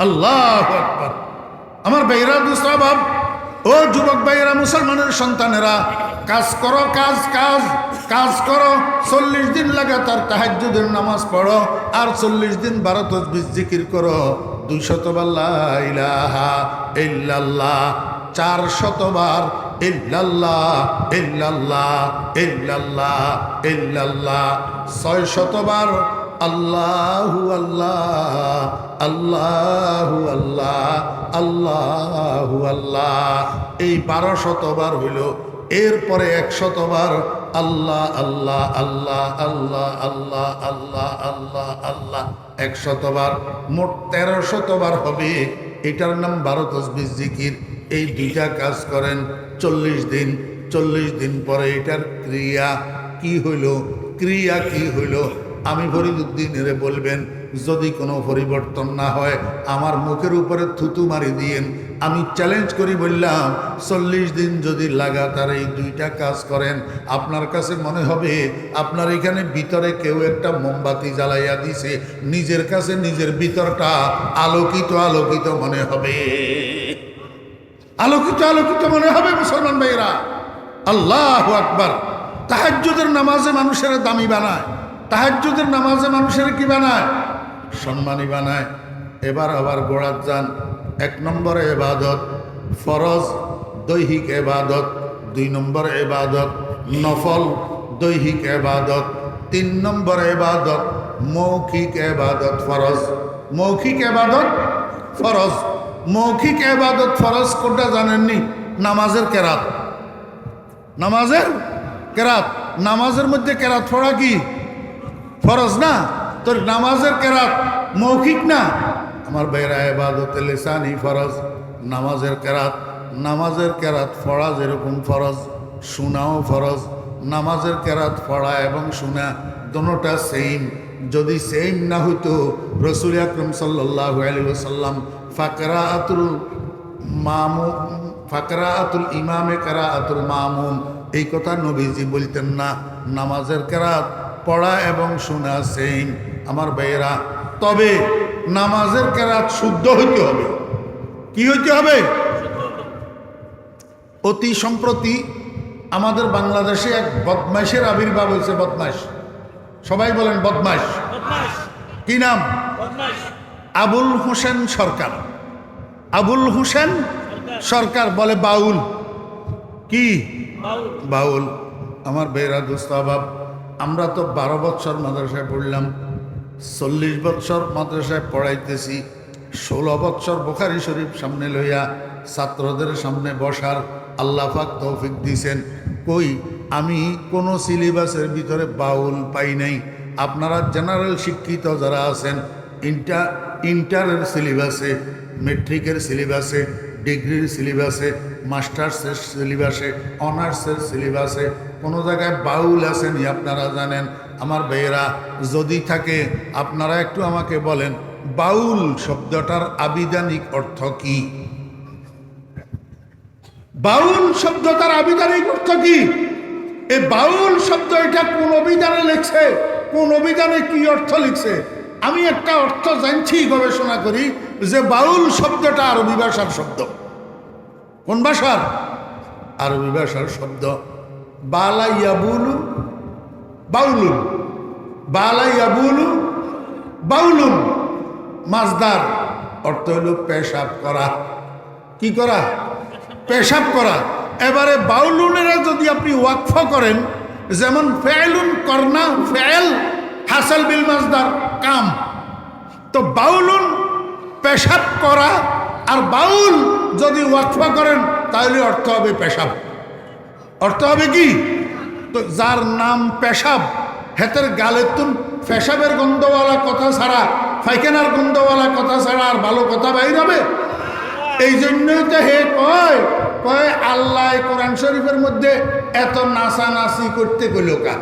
আল্লাহু আকবার। আমার ভাইরা দুস্তাবাব, ও যুবক ভাইয়েরা, মুসলমানের সন্তানেরা, কাজ করো, কাজ কাজ কাজ করো। 40 দিন লাগাতার তাহাজ্জুদের নামাজ পড়ো, আর 40 দিন 12 তাসবিহ জিকির করো। 200 বার লা ইলাহা ইল্লাল্লাহ, 400 বার ইল্লাল্লাহ ইল্লাল্লাহ ইল্লাল্লাহ ইল্লাল্লাহ, 600 বার আল্লাহু আল্লাহ আল্লাহু আল্লাহ আল্লাহু আল্লাহ। এই 1200 বার হইল। এরপরে 100 বার আল্লাহ আল্লাহ আল্লাহ আল্লাহ আল্লাহ আল্লাহ আল্লাহ আল্লাহ, 100 বার, মোট 1300 বার হবে। এটার নাম 12 তাসবিহ জিকির। এই দুইটা কাজ করেন 40 দিন। 40 দিন পরে এটার ক্রিয়া কি হইল? ক্রিয়া কি হইল আমি ফরিদুদ্দিনের বলবেন। যদি কোনো পরিবর্তন না হয় আমার মুখের উপরে থুতু মারি দিয়েন। আমি চ্যালেঞ্জ করি বললাম, 40 দিন যদি লাগাতার এই দুইটা কাজ করেন, আপনার কাছে মনে হবে আপনার এখানে ভিতরে কেউ একটা মোমবাতি জ্বালাইয়া দিছে। নিজের কাছে নিজের ভিতরটা আলোকিত আলোকিত মনে হবে, আলোকিত আলোকিত মনে হবে। মুসলমান ভাইরা, আল্লাহু আকবার। তাহাজ্জুদের নামাজে মানুষের দামি বানায়, তাহাজ্জুদের নামাজে মানুষের কি বানায়? সম্মানী বানায়। এবার আবার গোড়াত যান। 1 নম্বরে ইবাদত ফরজ দৈহিক ইবাদত, 2 নম্বরে ইবাদত নফল দৈহিক ইবাদত, 3 নম্বরে ইবাদত মৌখিক ইবাদত ফরজ। মৌখিক ইবাদত ফরজ, মৌখিক ইবাদত ফরজ কোনটা জানেননি? নামাজের কেরাত, নামাজের কেরাত। নামাজের মধ্যে কেরাত পড়া কি ফরজ না? তোর নামাজের কেরাত মৌখিক না? আমার ভাইরা, ইবাদতে লিসানি ফরজ, নামাজের কেরাত। নামাজের কেরাত পড়া যেরকম ফরজ, শোনাও ফরজ। নামাজের কেরাত পড়া এবং শোনা দোনোটা সেম। যদি সেম না হইতো রাসূল আকরাম সাল্লাল্লাহু আলাইহি ওয়াসাল্লাম ফাকরাআতুল ইমামে কারাআতুল মামুম এই কথা নবীজি বলতেন না। নামাজের কেরাত পড়া এবং শোনা সেম আমার ভাইয়েরা। তবে নামাজের কেরাত শুদ্ধ হইতে হবে। কি হইতে হবে? অতি সম্প্রতি আমাদের বাংলাদেশে এক বদমাইশের আবির্ভাব হয়েছে। বদমাইশ, সবাই বলেন বদমাইশ। কি নাম? আবুল হোসেন সরকার। আবুল হোসেন সরকার বলে বাউল। কি বাউল? আমার ভাইয়েরা, দোস্ত আবাব, আমরা তো 12 বছর মাদ্রাসায় পড়লাম, 40 বছর মাদ্রাসায় পড়াইতেছি, 16 বছর বুখারী শরীফ সামনে লইয়া ছাত্রদের সামনে বসার আল্লাহ পাক তৌফিক দিয়েছেন। কই আমি কোনো সিলেবাসের ভিতরে বাউল পাই নাই। আপনারা জেনারেল শিক্ষিত যারা আছেন, ইন্টারের সিলেবাসে, মেট্রিকের সিলেবাসে, ডিগ্রির সিলেবাসে, মাস্টার্সের সিলেবাসে, অনার্সের সিলেবাসে কোনো জায়গায় বাউল আছেনি আপনারা জানেন? আমার ভাইয়েরা, যদি থাকে আপনারা একটু আমাকে বলেন, বাউল শব্দটার আবিধানিক অর্থ কি? বাউল শব্দটার আবিধানিক অর্থ কি? এই বাউল শব্দ এটা কোন অভিধানে লিখছে, কোন অভিধানে কি অর্থ লিখছে? আমি একটা অর্থ জানছি, গবেষণা করি, যে বাউল শব্দটা আরবি ভাষার শব্দ। কোন ভাষার? আরবি ভাষার শব্দ। বালা ইয়াবুলু বাউলুন, বালা ইয়াবুলু বাউলুন, মাজদার, অর্থ হইল পেশাব করা। কি করা? পেশাব করা। এবারে বাউলুনেরা যদি আপনি ওয়াকফ করেন, যেমন ফেলুন করনা, ফেল হাসাল বিল মাজদার, কাম। তো বাউলুন পেশাব করা, আর বাউল যদি ওয়াকফ করেন তাহলে অর্থ হবে পেশাব। অর্থ হবে কি? তো যার নাম পেশাব, হেতের গালের তুন পেশাবের গন্ধওয়ালা কথা ছাড়া, ফাইখানার গন্ধওয়ালা কথা ছাড়া আর ভালো কথা বাইর হবে? এই জন্যই তো হে কয় কয় আল্লাহ কোরআন শরীফের মধ্যে এত নাচানাচি করতে কইল কা?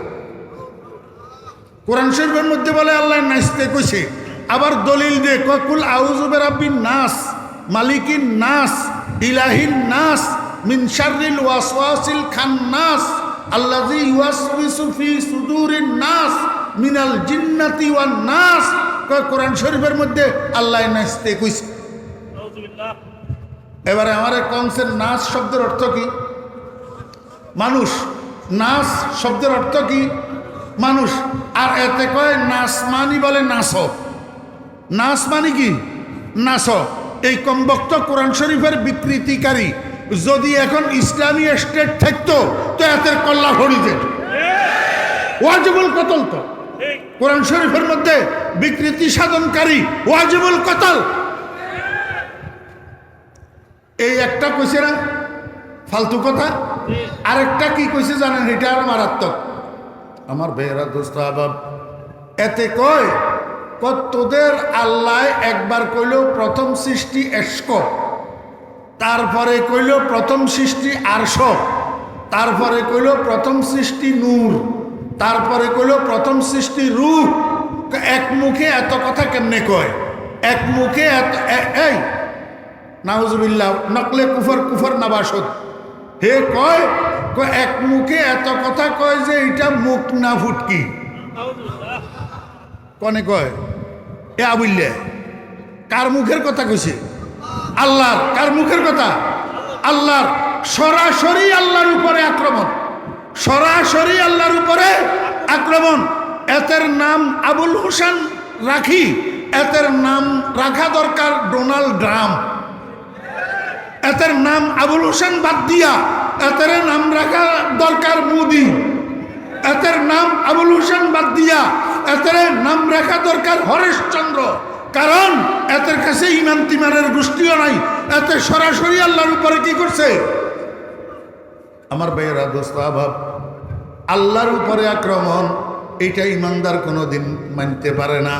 কোরআন শরীফের মধ্যে বলে আল্লাহ নাচতে কইছে, আবার দলিল দিয়ে কয় কুল আউযু বিরাব্বিন নাস মালিকিন নাস ইলাহিন নাস মিন শাররিল ওয়াসওয়াসিল খান্নাস আল্লাযী ইউওয়াসওয়িসু ফি সুদুরিন নাস মিনাল জিন্নাতি ওয়ান নাস। কয় কোরআন শরীফের মধ্যে আল্লাহ নাচতে কইছে। এবারে আমার কনসেন নাস শব্দের অর্থ কি? মানুষ। নাস শব্দের অর্থ কি? মানুষ। আর এতে কয় নাস মানি বলে নাস। নাস মানি কি? নাস। এই কমবক্ত কোরআন শরীফের বিকৃতিকারী যদি এখন ইসলামী স্টেট থাকতো তো এতের কল্লা ভরি যেত, ওয়াজিবুল কতল। তো কোরআন শরীফের মধ্যে বিকৃতি সাধনকারী ওয়াজিবুল কতল এই একটা কইছে না ফালতু কথা। আরেকটা কি কইছে জানেন? এটা আর মারাত্মক। আমার বেহরা দোস্ত আবাব এতে কয় তোদের আল্লাহ একবার কইল প্রথম সৃষ্টি এশক, তারপরে কইল প্রথম সৃষ্টি আরশ, তারপরে কইল প্রথম সৃষ্টি নূর, তারপরে কইল প্রথম সৃষ্টি রূহ। এক মুখে এত কথা কেমনে কয়? এক মুখে এত এই নাউজুবিল্লাহ নকলে কুফর কুফর নাবাসদ হে কয় এক মুখে এত কথা কয় যে এটা মুখ না ফুটকি কনে কয় এ আবুল্লে কার মুখের কথা কইছে? আল্লাহর। কার মুখের কথা? আল্লাহর। সরাসরি আল্লাহর উপরে আক্রমণ, সরাসরি আল্লাহর উপরে আক্রমণ। এতের নাম আবুল হোসেন রাখি, এতের নাম রাখা দরকার ডোনাল্ড ট্রাম্প। এতের নাম আবুল হোসেন বাদ দিয়া এতের নাম রাখা দরকার মোদি। এতের নাম আবুল হোসেন বাদ দিয়া এতের নাম রাখা দরকার হরেশচন্দ্র। কারণ এতের কাছে ইমান তিমানের গোষ্ঠীও নাই। এতে সরাসরি আল্লাহর উপরে কি করছে? আমার ভাইয়েরা দোস্ত আভাব, আল্লাহর উপরে আক্রমণ এটা ইমানদার কোনোদিন মানতে পারে না।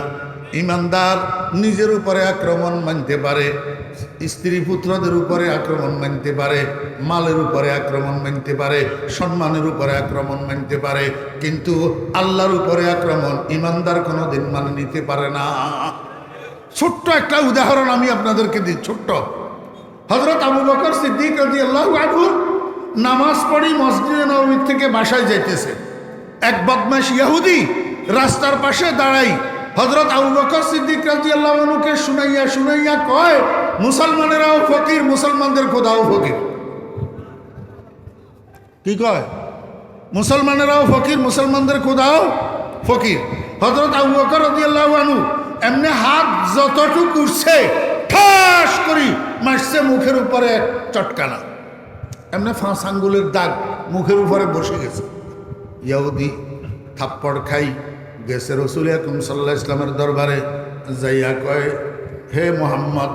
ইমানদার নিজের উপরে আক্রমণ মানতে পারে, স্ত্রী পুত্রদের উপরে আক্রমণ মানতে পারে, মালের উপরে আক্রমণ মানতে পারে, সম্মানের উপরে আক্রমণ মানতে পারে, কিন্তু আল্লাহর উপরে আক্রমণ ইমানদার কোনোদিন মানে নিতে পারে না। ছোট্ট একটা উদাহরণ আমি আপনাদেরকে দিই, ছোট্ট। হযরত আবু বকর সিদ্দিক রাদিয়াল্লাহু আনহু নামাজ পড়ি মসজিদে নববী থেকে বাসায় যাইতেছে। এক বদমাশ ইহুদি রাস্তার পাশে দাঁড়াই হযরত আবু বকর সিদ্দিক রাদিয়াল্লাহু আনহুকে শুনাইয়া শুনাইয়া কয়, মুসলমানেরাও ফকির, মুসলমানদের খোদাও ফকির। কি কয়? মুসলমানেরাও ফকির, মুসলমানদের খোদাও ফকির। হযরত আবু বকর রাদিয়াল্লাহু আনহু এমনি হাত যতটুকু উঠছে ঠাস করি মারছে মুখের উপরে এক চটকানা, এমনি 5 আঙ্গুলের দাগ মুখের উপরে বসে গেছে। ইহুদি থাপ্পড় খাই গেছে রসুল আকরাম সাল্লাল্লাহু আলাইহি ওয়াসাল্লামের দরবারে যাইয়া কয়, হে মুহাম্মদ,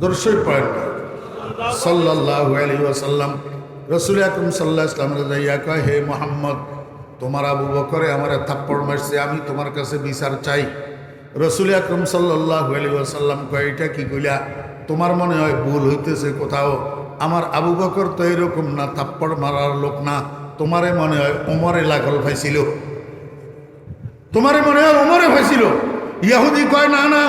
দর্শই পড়েন সাল্লাল্লাহু আলাইহি ওয়াসাল্লাম। রসুল আকরাম সাল্লাল্লাহু আলাইহি ওয়াসাল্লামের যাইয়া কয়, হে মুহাম্মদ, তোমার আবু বকরে আমারে থাপ্পড় মারছে, আমি তোমার কাছে বিচার চাই। রসুল আকরাম সাল্লাল্লাহু আলাইহি ওয়াসাল্লাম কয়, এটা কি কইলা? তোমার মনে হয় ভুল হইতেছে কোথাও। আমার আবু বকর তো এরকম না, থাপ্পড় মারার লোক না। তোমারে মনে হয় ওমরে লাগল পাইছিল, তোমারে মনে হয় ওমরে পাইছিল। ইহুদি কয়, না না,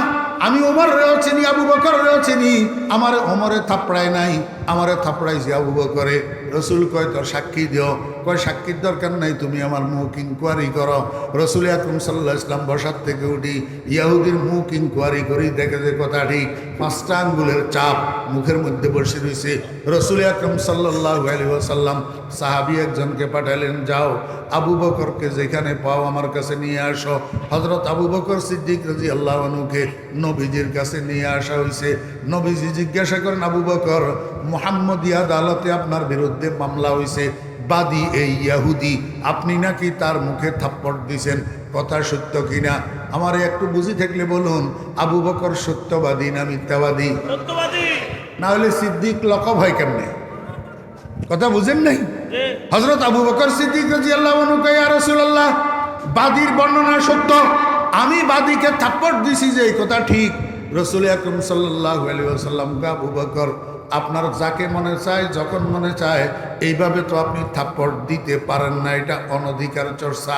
আমি ওমরেও চিনি, আবু বকরেও চিনি, আমারে ওমরে থাপড়ায় নাই, আমারে থাপড়াইছে আবু বকরে। রসুল কয়, তোর সাক্ষী দিও। কয়, সাক্ষীর দরকার নাই, তুমি আমার মুখ ইনকোয়ারি করো। রসুল আকরাম সাল্লাল্লাহু আলাইহি ওয়াসাল্লাম বসার থেকে উঠি ইহুদির মুখ ইনকোয়ারি করি, দেখে যে কথা ঠিক, 5টা আঙ্গুলের চাপ মুখের মধ্যে বসে রয়েছে। রসুল আকরাম সাল্লাল্লাহু আলাইহি ওয়াসাল্লাম সাহাবী একজনকে পাঠালেন, যাও আবু বকরকে যেখানে পাও আমার কাছে নিয়ে আসো। হযরত আবু বকর সিদ্দিক রাদিয়াল্লাহু আনহুকে নবীজির কাছে নিয়ে আসা হয়েছে। নবীজি জিজ্ঞাসা করেন, আবু বকর, মুহাম্মদী আদালতে আপনার বিরুদ্ধে মামলা হয়েছে, বাদী এই ইহুদি, আপনি নাকি তার মুখে থাপ্পড় দিয়েছেন, কথা সত্য কিনা? আমার একটু বুঝি থাকলে বলুন, আবু বকর সত্যবাদী না মিথ্যাবাদী? না হলে সিদ্দিক লকব হয় কেমনে? কথা বুঝেন নাই? হযরত আবু বকর সিদ্দিক রাদিয়াল্লাহু আনহু কয়, ইয়া রাসূলুল্লাহ, বাদীর বর্ণনা সত্য, আমি বাদীকে থাপ্পড় দিছি যে এই কথা ঠিক। রাসূল আকরাম সাল্লাল্লাহু আলাইহি ওয়াসাল্লাম কয়, আবু বকর, আপনার যাকে মনে চায় যখন মনে চায় এইভাবে তো আপনি থাপ্পড় দিতে পারেন না, এটা অনধিকার চর্চা।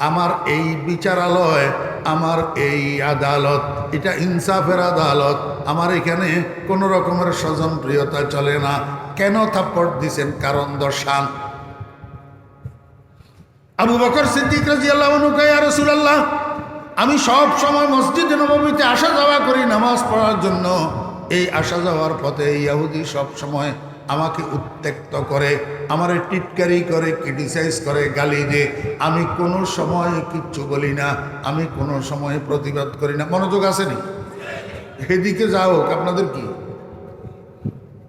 আমার এই বিচারালয়, আমার এই আদালত, এটা ইনসাফের আদালত, আমার এখানে কোনো রকমের স্বজনপ্রিয়তা চলে না। কেন থাপ্পড় দিছেন কারণ দর্শান। আবু বকর সিদ্দিক রাদিয়াল্লাহু আনহু কয়, ইয়া রাসূলুল্লাহ, আমি সব সময় মসজিদে নববীতে আসা যাওয়া করি নামাজ পড়ার জন্য। এই আসা যাওয়ার পথে ইহুদি সব সময় আমাকে উত্ত্যক্ত করে, আমারে টিটকারি করে, ক্রিটিসাইজ করে, গালি দিয়ে। আমি কোনো সময় কিচ্ছু বলি না, আমি কোনো সময় প্রতিবাদ করি না। মনোযোগ আসেনি? সেদিকে যাও, আপনাদের কি?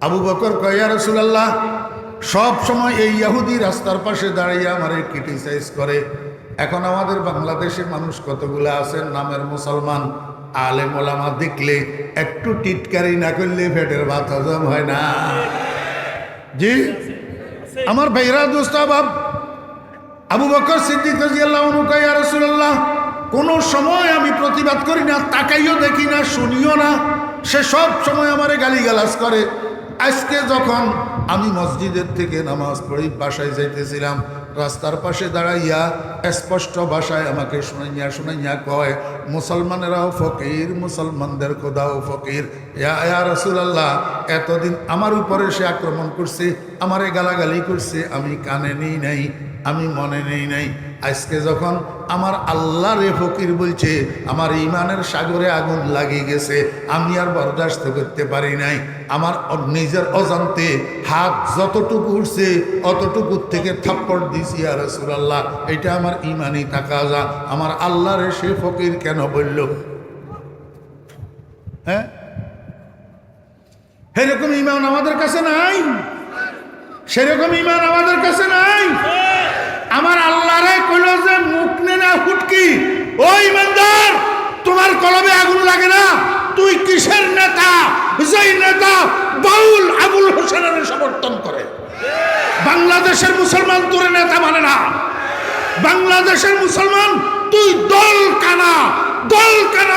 আবু বকর কয়, ইয়া রাসূলুল্লাহ, সব সময় এই ইহুদি রাস্তার পাশে দাঁড়িয়ে আমারে ক্রিটিসাইজ করে। এখন আমাদের বাংলাদেশে মানুষ কতগুলো আছেন নামের মুসলমান, আলেম ওলামা, দেখলে একটু টিটকারি না করলে পেটের ভাত হজম হয় না। জি আমার ভাইরা দোস্ত বাব, আবু বকর সিদ্দিক রাদিয়াল্লাহু আনহু কয়, ইয়া রাসূলুল্লাহ, কোন সময় আমি প্রতিবাদ করি না, তাকাইও দেখি না, শুনিও না, সে সব সময় আমারে গালিগালাজ করে। আজকে যখন আমি মসজিদের থেকে নামাজ পড়ি বাসায় যাইতেছিলাম, রাস্তার পাশে দাঁড়াইয়া স্পষ্ট ভাষায় আমাকে শুনাইয়া শুনাইয়া কয়, মুসলমানেরাও ফকির, মুসলমানদের খোদাও ফকির। ইয়া রাসূলুল্লাহ, এতদিন আমার উপরে সে আক্রমণ করছে, আমারে গালাগালি করছে, আমি কানে নেই নাই, আমি মনে নেই নাই। আজকে যখন আমার আল্লাহ রে ফকির বলছে, আমার ইমানের সাগরে আগুন লাগিয়ে গেছে, আমি আর বরদাস্ত করতে পারি নাই। আমার নিজের অজান্তে হাত যতটুকু উঠছে অতটুকুর থেকে থাপ্পড় দিছি। ইয়া রাসূলুল্লাহ, এটা আমার ইমানি তাকাজা। আমার আল্লাহ রে সে ফকির কেন বলল? হ্যাঁ, সেরকম ইমান আমাদের কাছে নাই, সেরকম ইমান আমাদের কাছে নাই। আমার আল্লাহরে কইল যে মুখ নে না ফুটকি, ও ইমানদার, তোমার কলবে আগুন লাগে না? তুই কিসের নেতা যেই নেতা বাউল আবুল হোসেনের সমর্থন করে? বাংলাদেশের মুসলমান তোর নেতা মানে না। বাংলাদেশের মুসলমান তুই দল কানা, দল কানা।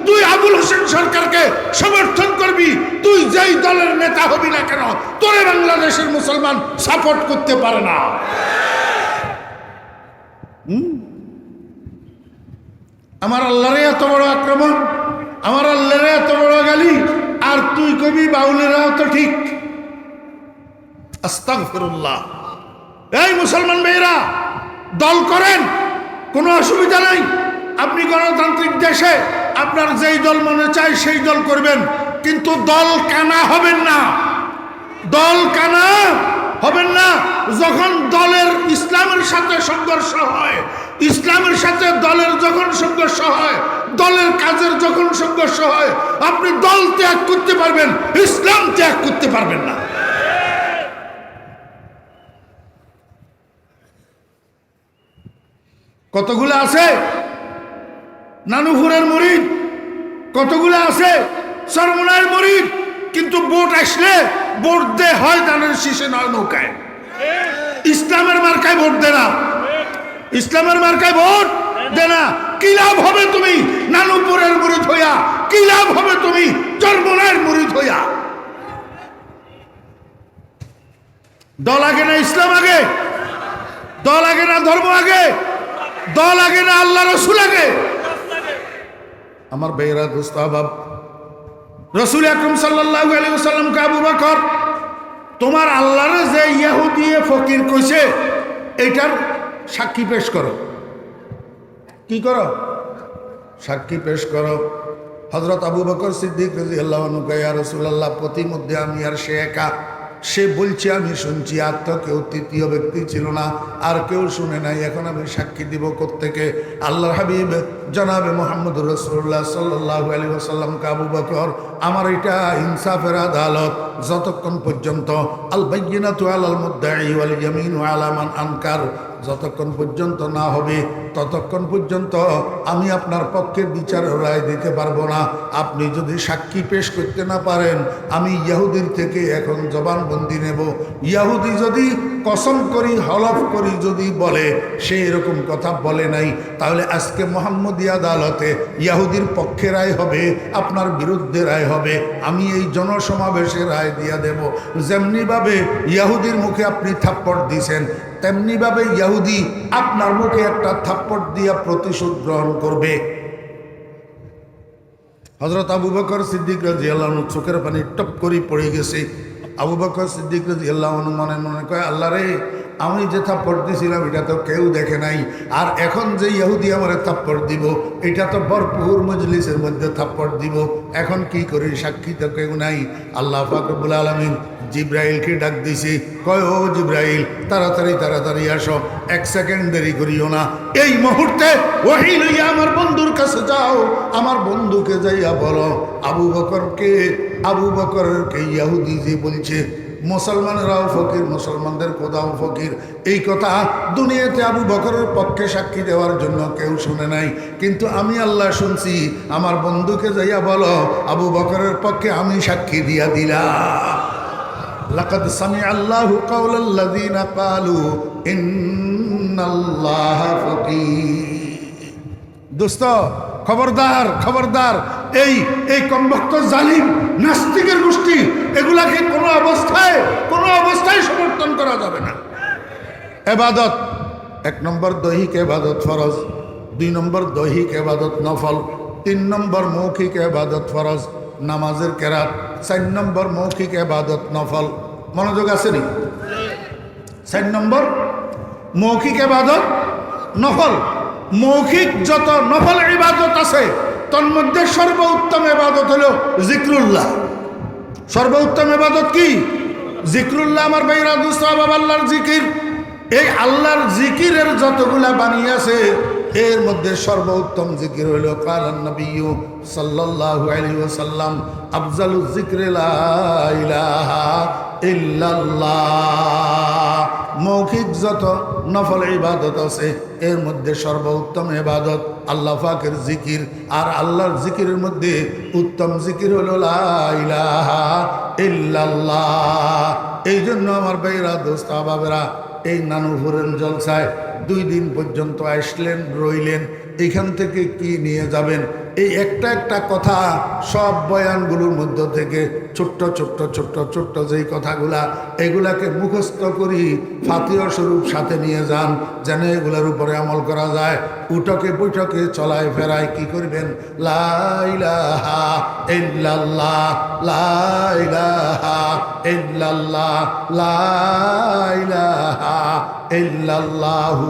তুই আবুল হোসেন সরকারকে সমর্থন করবি, তুই যেই দলের নেতা হবি না কেন, তোরে বাংলাদেশের মুসলমান সাপোর্ট করতে পারে না। আমার আল্লাহরে এত বড় আক্রমণ, আমার আল্লাহরে এত বড় গালি, আর তুই কবি বাউলেরাও তো ঠিক। আস্তাগফিরুল্লাহ। এই মুসলমান ভাইরা, দল করেন, কোনো অসুবিধা নাই। আপনি গণতান্ত্রিক দেশে আপনার যেই দল মনে চায় সেই দল করবেন, কিন্তু দল কানা হবেন না, দল কানা হবেন না। যখন দলের ইসলামের সাথে সংঘর্ষ হয়, ইসলামের সাথে দলের যখন সংঘর্ষ হয়, দলের কাজের যখন সংঘর্ষ হয়, আপনি দল ত্যাগ করতে পারবেন, ইসলাম ত্যাগ করতে পারবেন না। কতগুলো আছে নানুপুরের মুরিদ, কতগুলো আছে চরমনায়ের মুরিদ, কিন্তু ভোট আসলে ভোট দে হয় ধানের শীষে, নয় নৌকায়। ইসলামের মার্কায় ভোট দে না, ইসলামের মার্কায় ভোট দে না। কি লাভ হবে তুমি নানুপুরের মুরিদ হইয়া? কি লাভ হবে তুমি চরমনায়ের মুরিদ হইয়া? দল আগে না ইসলাম আগে? দল আগে না ধর্ম আগে? দল আগে না আল্লাহ রসুল আগে? আমার বেহরা দোস্ত আহবাব, রসুল আকরাম সাল্লাল্লাহু আলাইহি ওয়াসাল্লামকে আবু বকর, তোমার আল্লাহরে যে ইহুদি ফকির কইছে, এটার সাক্ষী পেশ করো। কি করো? সাক্ষী পেশ করো। হযরত আবু বকর সিদ্দিক রাদিয়াল্লাহু আনহু কয়, ইয়া রাসূলুল্লাহ, প্রতিমধ্যে আমি আর সে একা। সে বলছে আমি শুনছি, আর তো কেউ তৃতীয় ব্যক্তি ছিল না, আর কেউ শুনে নাই। এখন আমি সাক্ষী দিব কোত্থেকে? আল্লাহর হাবিব জনাবে মুহাম্মদুর রাসূলুল্লাহ সাল্লাল্লাহু আলাইহি ওয়াসাল্লামকে আবু বকর, আমার এটা ইনসাফের আদালত, যতক্ষণ পর্যন্ত আল বাইয়িনাতু আলাল মুদ্দাই ওয়াল ইয়ামিনু আলা মান আনকার, যতক্ষণ পর্যন্ত না হবে ততক্ষণ পর্যন্ত আমি আপনার পক্ষে বিচারের রায় দিতে পারবো না। আপনি যদি সাক্ষী পেশ করতে না পারেন, আমি ইহুদির থেকে এখন জবানবন্দি নেব। ইহুদি যদি কসম করি হলফ করি যদি বলে সে এরকম কথা বলে নাই, তাহলে আজকে মুহাম্মদী আদালতে ইহুদির পক্ষে রায় হবে, আপনার বিরুদ্ধে রায় হবে। আমি এই জনসমাবেশে রায় দিয়া দেব। যেমনিভাবে ইহুদির মুখে আপনি থাপ্পড় দিয়েছেন, তেমনিভাবে ইহুদি আপনার মুখে একটা থাপ্পড় দিয়া প্রতিশোধ গ্রহণ করবে। হযরত আবু বকর সিদ্দিক রাদিয়াল্লাহু আনহু চোখের পানি টপ করে পড়ে গেছে। আবু বকর সিদ্দিক রাদিয়াল্লাহু আনহু মনে মনে কয়, আল্লাহ রে, আমি যে থাপ্পড় দিছিলাম এটা তো কেউ দেখে নাই, আর এখন যে ইহুদি আমার থাপ্পড় দিব এটা তো ভরপুর মজলিসের মধ্যে থাপ্পড় দিব, এখন কি করি, সাক্ষী তো কেউ নাই। আল্লাহ পাক রব্বুল আলামিন জিব্রাইলকে ডাক দিছি, কয় ও জিব্রাইল তাড়াতাড়ি তাড়াতাড়ি আসো, এক সেকেন্ড দেরি করিও না, এই মুহূর্তে ওহী লইয়া আমার বন্ধুর কাছে যাও, আমার বন্ধুকে যাইয়া বলো আবু বকরকে ইহুদি যে বলছে মুসলমানরাও ফকির, মুসলমানদের খোদাও ফকির, এই কথা দুনিয়াতে আবু বকরের পক্ষে সাক্ষী দেওয়ার জন্য কেউ শুনে নাই, কিন্তু আমি আল্লাহ শুনছি, আমার বন্ধুকে যাইয়া বলো আবু বকরের পক্ষে আমি সাক্ষী দিয়া দিলাম। লাকাদ সামিআল্লাহু কাওলাল্লাযীনা ক্বালু ইন্নাল্লাহা ফকির। দোস্ত খবরদার খবরদার, এই এই কমবক্ত জালিম নাস্তিকের গোষ্ঠী এগুলাকে কোনো অবস্থায় সমর্থন করা যাবে না। এবাদত, এক নম্বর দৈহিক এবাদত ফরজ, 2 নম্বর দৈহিক এবাদত নফল, 3 নম্বর মৌখিক এবাদত ফরজ নামাজের কেরাত, 4 নম্বর মৌখিক এবাদত নফল। মনোযোগ আসেনি? 4 নম্বর মৌখিক এবাদত নফল। মৌখিক যত নফল ইবাদত আছে তন্মধ্যে সর্বোত্তম ইবাদত হলো জিক্রুল্লাহ। সর্বোত্তম ইবাদত কি? জিক্রুল্লাহ। আমার ভাইরা দোস্ত, আল্লাহর জিকির, এই আল্লাহর জিকিরের যতগুলা বাণী আছে এর মধ্যে সর্বোত্তম জিকির হইল কালান নবী সাল্লাল্লাহু আলাইহি ওয়াসাল্লাম আফজালুজ যিকরি লা ইলাহা ইল্লাল্লাহ। মৌখিক যত নফল ইবাদত আছে এর মধ্যে সর্বোত্তম ইবাদত আল্লাহ পাকের জিকির, আর আল্লাহর জিকিরের মধ্যে উত্তম জিকির হলো লা ইলাহা ইল্লাল্লাহ। এই জন্য আমার ভাইরা দোস্ত বাবারা, এই নানুপুরের জলসায় 2 দিন পর্যন্ত আসলেন, রইলেন, এইখান থেকে কি নিয়ে যাবেন? এই একটা একটা কথা সব বয়ানগুলোর মধ্য থেকে ছোট্ট ছোট্ট ছোট্ট ছোট্ট যেই কথাগুলা এগুলাকে মুখস্থ করি, ফাতিহা স্বরূপ সাথে নিয়ে যান, যেন এগুলার উপরে আমল করা যায়। উঠকে বৈঠকে চলায় ফেরায় কি করবেন? লা ইলাহা ইল্লাল্লাহ, লা ইলাহা ইল্লাল্লাহ, লা ইলাহা ইল্লাল্লাহু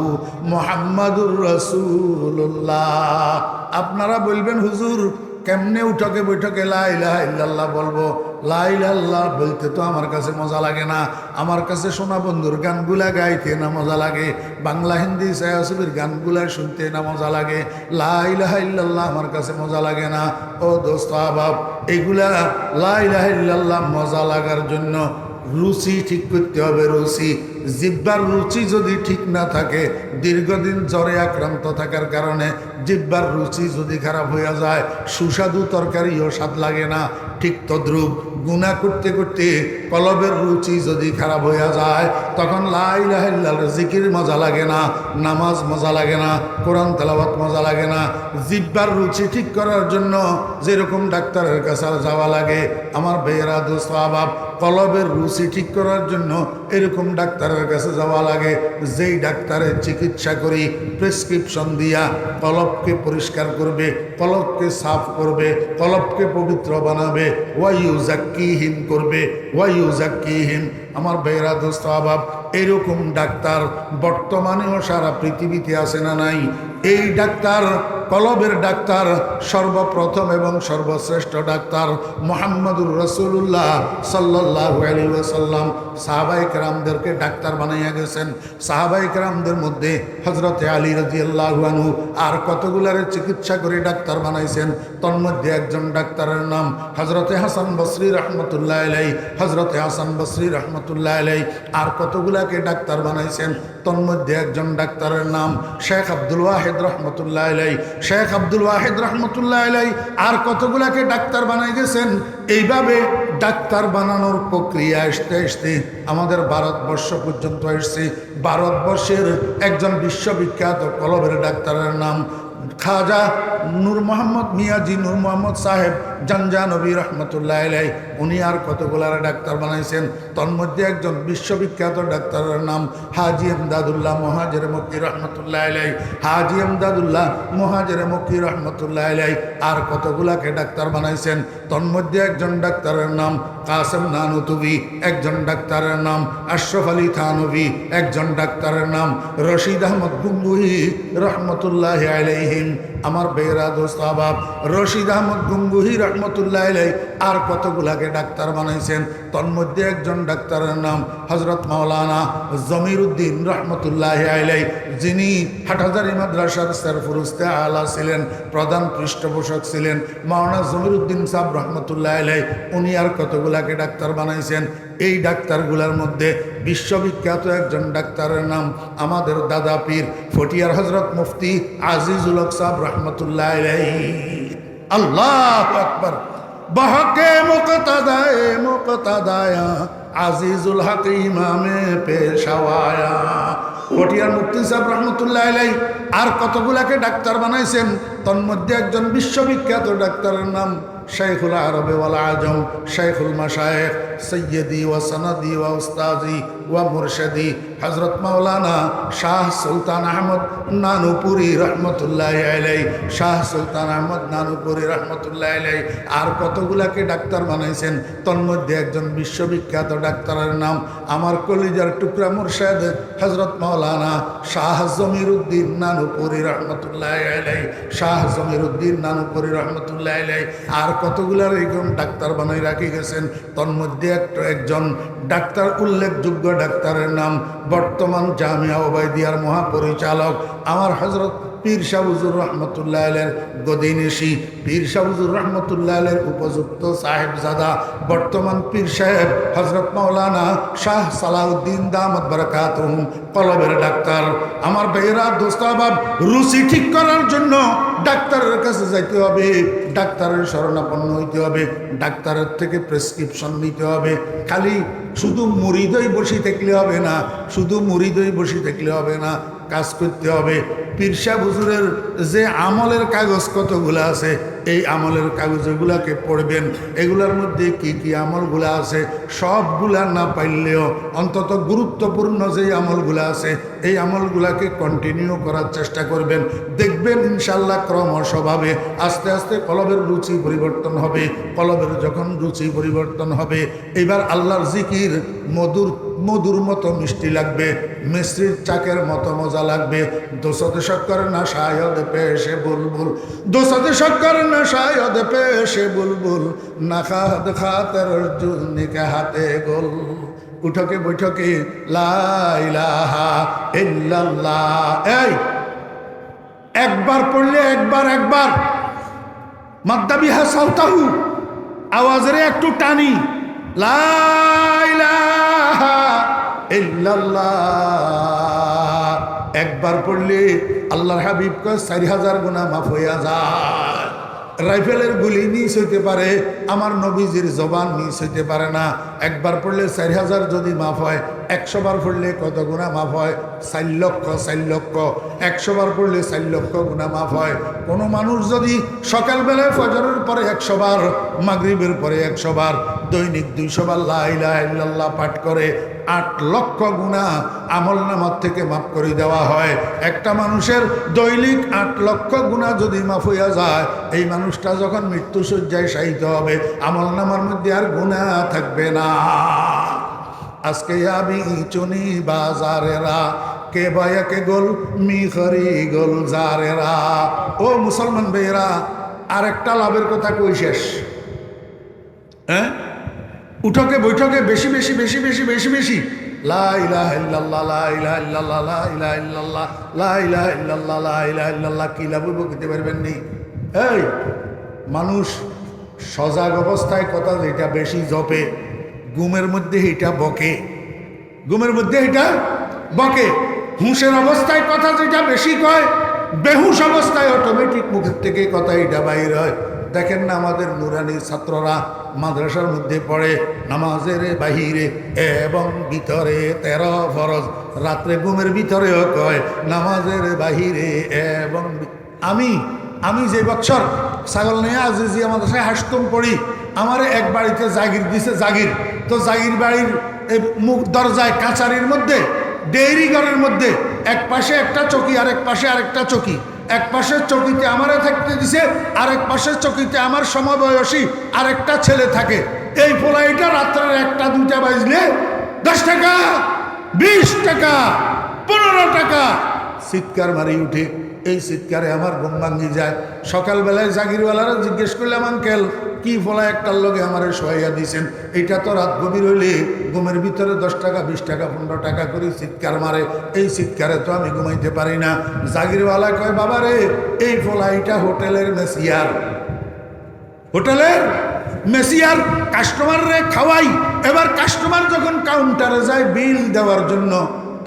মুহাম্মাদুর রাসূলুল্লাহ। আপনারা বলবেন হুজুর কেমনে উঠকে বৈঠকে লা ইলাহা ইল্লাল্লাহ বলবো? লা ইলাহা ইল্লাল্লাহ বলতে তো আমার কাছে মজা লাগে না, আমার কাছে সোনা বন্ধুর গানগুলা গাইতে না মজা লাগে, বাংলা হিন্দি সায়াসুবির গানগুলা শুনতে না মজা লাগে, লা ইলাহা ইল্লাল্লাহ আমার কাছে মজা লাগে না। ও দোস্ত আহবাব, এগুলা লা ইলাহা ইল্লাল্লাহ মজা লাগার জন্য রুচি ঠিক করতে হবে। রুচি, জিহ্বার রুচি যদি ঠিক না থাকে, দীর্ঘদিন জ্বরে আক্রান্ত থাকার কারণে জিহ্বার রুচি যদি খারাপ হয়ে যায়, সুস্বাদু তরকারিও স্বাদ লাগে না। ঠিক তদ্রূপ গুনাহ করতে করতে কলবের রুচি যদি খারাপ হয়ে যায়, তখন লা ইলাহা ইল্লাল্লাহর জিকির মজা লাগে না, নামাজ মজা লাগে না, কোরআন তেলাওয়াত মজা লাগে না। জিহ্বার রুচি ঠিক করার জন্য যেরকম ডাক্তারের কাছে যাওয়া লাগে, আমার ভাইয়েরা দোস্ত আহবাব, কলবের রুচি ঠিক করার জন্য এরকম ডাক্তারের কাছে যাওয়া লাগে, যেই ডাক্তারের চিকিৎসা করি প্রেসক্রিপশন দিয়া কলবকে পরিষ্কার করবে, কলবকে সাফ করবে, কলবকে পবিত্র বানাবে, ওয়াইউজাক্কিহিম করবে, ওয়াইউজাক্কিহিম। আমার ভাইয়েরা দোস্ত আহবাব, এরকম ডাক্তার বর্তমানেও সারা পৃথিবীতে আছে না নাই? এই ডাক্তার, কলবের ডাক্তার, সর্বপ্রথম এবং সর্বশ্রেষ্ঠ ডাক্তার মুহাম্মদুর রাসূলুল্লাহ সাল্লাল্লাহু আলাইহি ওয়াসাল্লাম সাহাবায়ে কেরামদেরকে ডাক্তার বানাইয়া গেছেন। সাহাবায়ে কেরামদের মধ্যে হযরতে আলী রাদিয়াল্লাহু আনহু আর কতগুলারে চিকিৎসা করে ডাক্তার বানাইছেন। তন্মধ্যে একজন ডাক্তারের নাম হযরতে হাসান বসরি রাহমাতুল্লাহ আলাইহি, হযরতে হাসান বসরি রাহমাতুল্লাহ আলাইহি আর কতগুলাকে ডাক্তার বানাইছেন। তন্মধ্যে একজন ডাক্তারের নাম শেখ আব্দুল ওয়াহিদ রহমতুল্লাহ আলাইহি, শেখ আব্দুল ওয়াহিদ রহমতুল্লাহ আলাইহি আর কতগুলাকে ডাক্তার বানাই গেছেন। এইভাবে ডাক্তার বানানোর প্রক্রিয়া আসতে আসতে আমাদের ভারতবর্ষ পর্যন্ত আসছে। ভারতবর্ষের একজন বিশ্ববিখ্যাত কলবের ডাক্তারের নাম খাজা নূর মোহাম্মদ মিয়াজি নূর মোহাম্মদ সাহেব জানজানবী রহমতুল্লাহ আলাইহি, উনি আর কতগুলার ডাক্তার বানাইছেন। তন্মধ্যে একজন বিশ্ববিখ্যাত ডাক্তারের নাম হাজি এমদাদুল্লাহ মুহাজির মক্কি রহমতুল্লাহ আলাইহি, হাজি এমদাদুল্লাহ মুহাজির মক্কি রহমতুল্লাহ আলাইহি আর কতগুলাকে ডাক্তার বানাইছেন। তন্মধ্যে একজন ডাক্তারের নাম কাসেম নানুতুবি একজন ডাক্তারের নাম, আশরাফ আলী থানভী একজন ডাক্তারের নাম, রশিদ আহমদ গঙ্গুহি রহমতুল্লাহ আলাইহিম। আমার বেরা দোস্ত আহবাব, রশিদ আহমদ গঙ্গুহি রহমতুল্লাহ আলাইহি আর কতগুলাকে ডাক্তার বানাইছেন। তন্মধ্যে একজন ডাক্তারের নাম হজরত মাওলানা জমির উদ্দিন রহমতুল্লাহ আলাইহি, যিনি হাটহাজারী মাদ্রাসার সরফরুস্তে আলা ছিলেন, প্রধান পৃষ্ঠপোষক ছিলেন। মাওলানা জমির উদ্দিন সাহেব রহমতুল্লাহ আলাইহি উনি আর কতগুলাকে ডাক্তার বানাইছেন। এই ডাক্তারগুলার মধ্যে বিশ্ববিখ্যাত একজন ডাক্তারের নাম আমাদের দাদা পীর ফটিয়ার হজরত মুফতি আজিজুল হক সাহেব রহমতুল্লাহ আলাইহি। আল্লাহু আকবার। বহকে মুকতাদায়া আজিজুল হক ইমামে পেশাওয়ায়া। ফটিয়ার মুফতি সাহেব রহমতুল্লাহ আলাইহি আর কতগুলাকে ডাক্তার বানাইছেন। তন্মধ্যে একজন বিশ্ববিখ্যাত ডাক্তারের নাম শাইখুল আরবে ওয়াল আজম, শাইখুল মাশায়েখ, সৈয়দি ওয়া সনদি ওয়া উস্তাজি ওয়া মুরশিদি হযরত মাওলানা শাহ সুলতান আহমদ নানুপুরি রহমতুল্লাহ আলাইহি, শাহ সুলতান আহমদ নানুপুরি রহমতুল্লাহ আলাইহি আর কতগুলাকে ডাক্তার বানাইছেন। তন্মধ্যে একজন বিশ্ববিখ্যাত ডাক্তারের নাম আমার কলিজার টুকরা মুর্শিদ হযরত মাওলানা শাহ জমিরুদ্দিন নানুপুরি রহমতুল্লাহ আলাইহি, শাহ জমিরুদ্দিন নানুপুরি রহমতুল্লাহ আলাইহি আর কতগুলার এইরকম ডাক্তার বানাই রাখি গেছেন। তন্মধ্যে একজন ডাক্তার, উল্লেখযোগ্য ডাক্তারের নাম বর্তমান জামিয়া ওবায়দিয়ার মহাপরিচালক আমার হজরত পীর শাহ হুজুর রহমতুল্লাহ আলাইহির গদিনেশি, পীর শাহ হুজুর রহমতুল্লাহ আলাইহির উপযুক্ত সাহেবজাদা বর্তমান পীর সাহেব হজরত মাওলানা শাহ সালাউদ্দিন দামাত বারাকাতুহুম কলবের ডাক্তার। আমার ভাইয়েরা দোস্ত আহবাব, রুচি ঠিক করার জন্য ডাক্তারের কাছে যাইতে হবে, ডাক্তারের শরণাপন্ন হইতে হবে, ডাক্তারের থেকে প্রেসক্রিপশন নিতে হবে। খালি শুধু মুরিদই বসে থাকলে হবে না, শুধু মুরিদই বসে থাকলে হবে না, কাজ করতে হবে। পীর সাহেব হুজুরের যে আমলের কাগজ কতগুলো আছে, এই আমলের কাগজগুলাকে পড়বেন। এগুলোর মধ্যে কি কি আমলগুলো আছে সবগুলা না পাইলেও অন্তত গুরুত্বপূর্ণ যে আমলগুলো আছে এই আমলগুলাকে কন্টিনিউ করার চেষ্টা করবেন। দেখবেন ইনশাল্লাহ ক্রমশভাবে আস্তে আস্তে কলবের রুচি পরিবর্তন হবে। কলবের যখন রুচি পরিবর্তন হবে, এবার আল্লাহর জিকির মধুর মতো মিষ্টি লাগবে, মিশ্রির চাকের মতো মজা লাগবে। দোসতে শক্কর না শায়দ পেশে বুলবুল, দোসতে শক্কর না শায়দ পেশে বুলবুল, না খাদ খাতর জুনিকে হাতে গোল। উঠকে বৈঠকে লা ইলাহা ইল্লাল্লাহ, এই একবার পড়লে একবার মাদ্দাবিহা সাউতাহু, আওয়াজের একটু টানি, লা ইলাহা ইল্লাল্লাহ একবার পড়লে আল্লাহর হাবিব কয় 4000 গুনাহ মাফ হইয়া যায়। রাইফেলের গুলি মিস হইতে পারে, আমার নবীজির জবান মিস হইতে পারে না। একবার পড়লে 4000 যদি মাফ হয়, 100 বার পড়লে কত গুনাহ মাফ হয়? 4 লক্ষ। 100 বার পড়লে 4 লক্ষ গুনাহ মাফ হয়। কোনো মানুষ যদি সকালবেলায় ফজরের পরে 100 বার, মাগরিবের পরে 100 বার, দৈনিক 200 বার লা ইলাহা ইল্লাল্লাহ পাঠ করে 8 লক্ষ গুনাহ আমলনামার থেকে মাফ করে দেওয়া হয়। একটা মানুষের দৈনিক 8 লক্ষ গুনাহ যদি মাফ হইয়া যায়, এই মানুষটা যখন মৃত্যুশয্যায় শায়িত হবে আমলনামার মধ্যে আর গুনাহ থাকবে না। আজকে আবি চুনি বাজারেরা কে বায়াকে গোল মিখরি গোল জারেরা। ও মুসলমান ভাইয়েরা, আরেকটা লাভের কথা কই শেষ? হ্যাঁ, উঠকে বৈঠকে বেশি লা ইলাহা ইল্লাল্লাহ, লা ইলাহা ইল্লাল্লাহ, লা ইলাহা ইল্লাল্লাহ, লা ইলাহা ইল্লাল্লাহ, লা ইলাহা ইল্লাল্লাহ কি লাভ বলতে পারবেন নি? এই মানুষ সজাগ অবস্থায় কথা যেটা বেশি জপে, ঘুমের মধ্যে এটা বকে, হুঁশের অবস্থায় কথা যেটা বেশি কয়, বেহুশ অবস্থায় অটোমেটিক মুখের থেকে কথা এটা বাইর হয়। দেখেন না আমাদের নুরানি ছাত্ররা মাদ্রাসার মধ্যে পড়ে, নামাজের বাহিরে এবং ভিতরে 13 ফরজ, রাত্রে ঘুমের ভিতরেও কয় নামাজের বাহিরে এবং। আমি যে বছর ছাগল নিয়ে আজিজিয়া মাদ্রাসায় হাসতুম পড়ি, আমার এক বাড়িতে জাগির দিছে, জাগির তো জাগির বাড়ির মুখ দরজায় কাচারির মধ্যে, ডেইরি ঘরের মধ্যে এক পাশে একটা চকি, আরেক পাশে আরেকটা চকি। এক পাশের চকিতে আমারে থাকতে দিছে, আরেক পাশের চকিতে আমার সমবয়সী আরেকটা ছেলে থাকে। এই ফলাইটা রাত্রের 1টা 2টা বাজলে 10 টাকা, 20 টাকা, 15 টাকা চিৎকার মারি উঠে। এই চিৎকারে আমার ঘুম ভাঙি যায়। সকালবেলায় জাগিরওয়ালারা জিজ্ঞেস করলাম, আঙ্কেল কি ফলা একটার লগে আমার শোয়াইয়া দিয়েছেন? এটা তো রাত গভীর হইলে ঘুমের ভিতরে 10 টাকা, 20 টাকা, 15 টাকা করে চিৎকার মারে। এই চিৎকারে তো আমি ঘুমাইতে পারি না। জাগিরওয়ালা কয়, বাবা রে, এই ফলা এটা হোটেলের মেসিয়ার, হোটেলের মেসিয়ার কাস্টমার রে খাওয়াই। এবার কাস্টমার যখন কাউন্টারে যায় বিল দেওয়ার জন্য,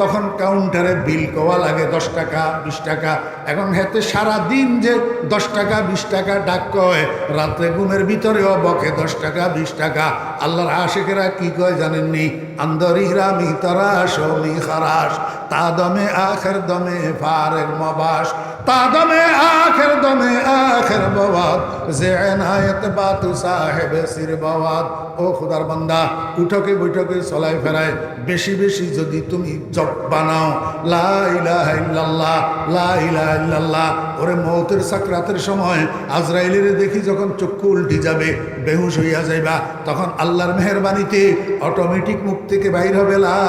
তখন কাউন্টারে বিল কওয়া লাগে 10 টাকা, 20 টাকা। এখন হেতে সারাদিন যে 10 টাকা, 20 টাকা ডাক কয়, রাত্রে ঘুমের ভিতরেও বকে 10 টাকা, 20 টাকা। আল্লাহর আশিকেরা কি কয় জানেননি? আন্দরিরা মি তরাস ও মি খারাস, তা দমে আখের দমে ফারের মবাস, তা দমে আখের দমে আখের বওয়াদ, যে এনায়েত বাতু সাহেব সির বওয়াদ। ও খুদার বান্দা, উঠকে বৈঠকে চলাই ফেরায় বেশি বেশি যদি তুমি জপ বানাও, লা ইলাহা ইল্লাল্লাহ, লা ইলাহা ইল্লাল্লাহ। ওরে মৌতের সাকরাতের সময় আজরাইলের দেখি যখন চক্ষু উল্টি যাবে, বেহুশ হইয়া যাইবা, তখন আল্লাহর মেহেরবানিতে অটোমেটিক মুখ থেকে বাইর হবে লা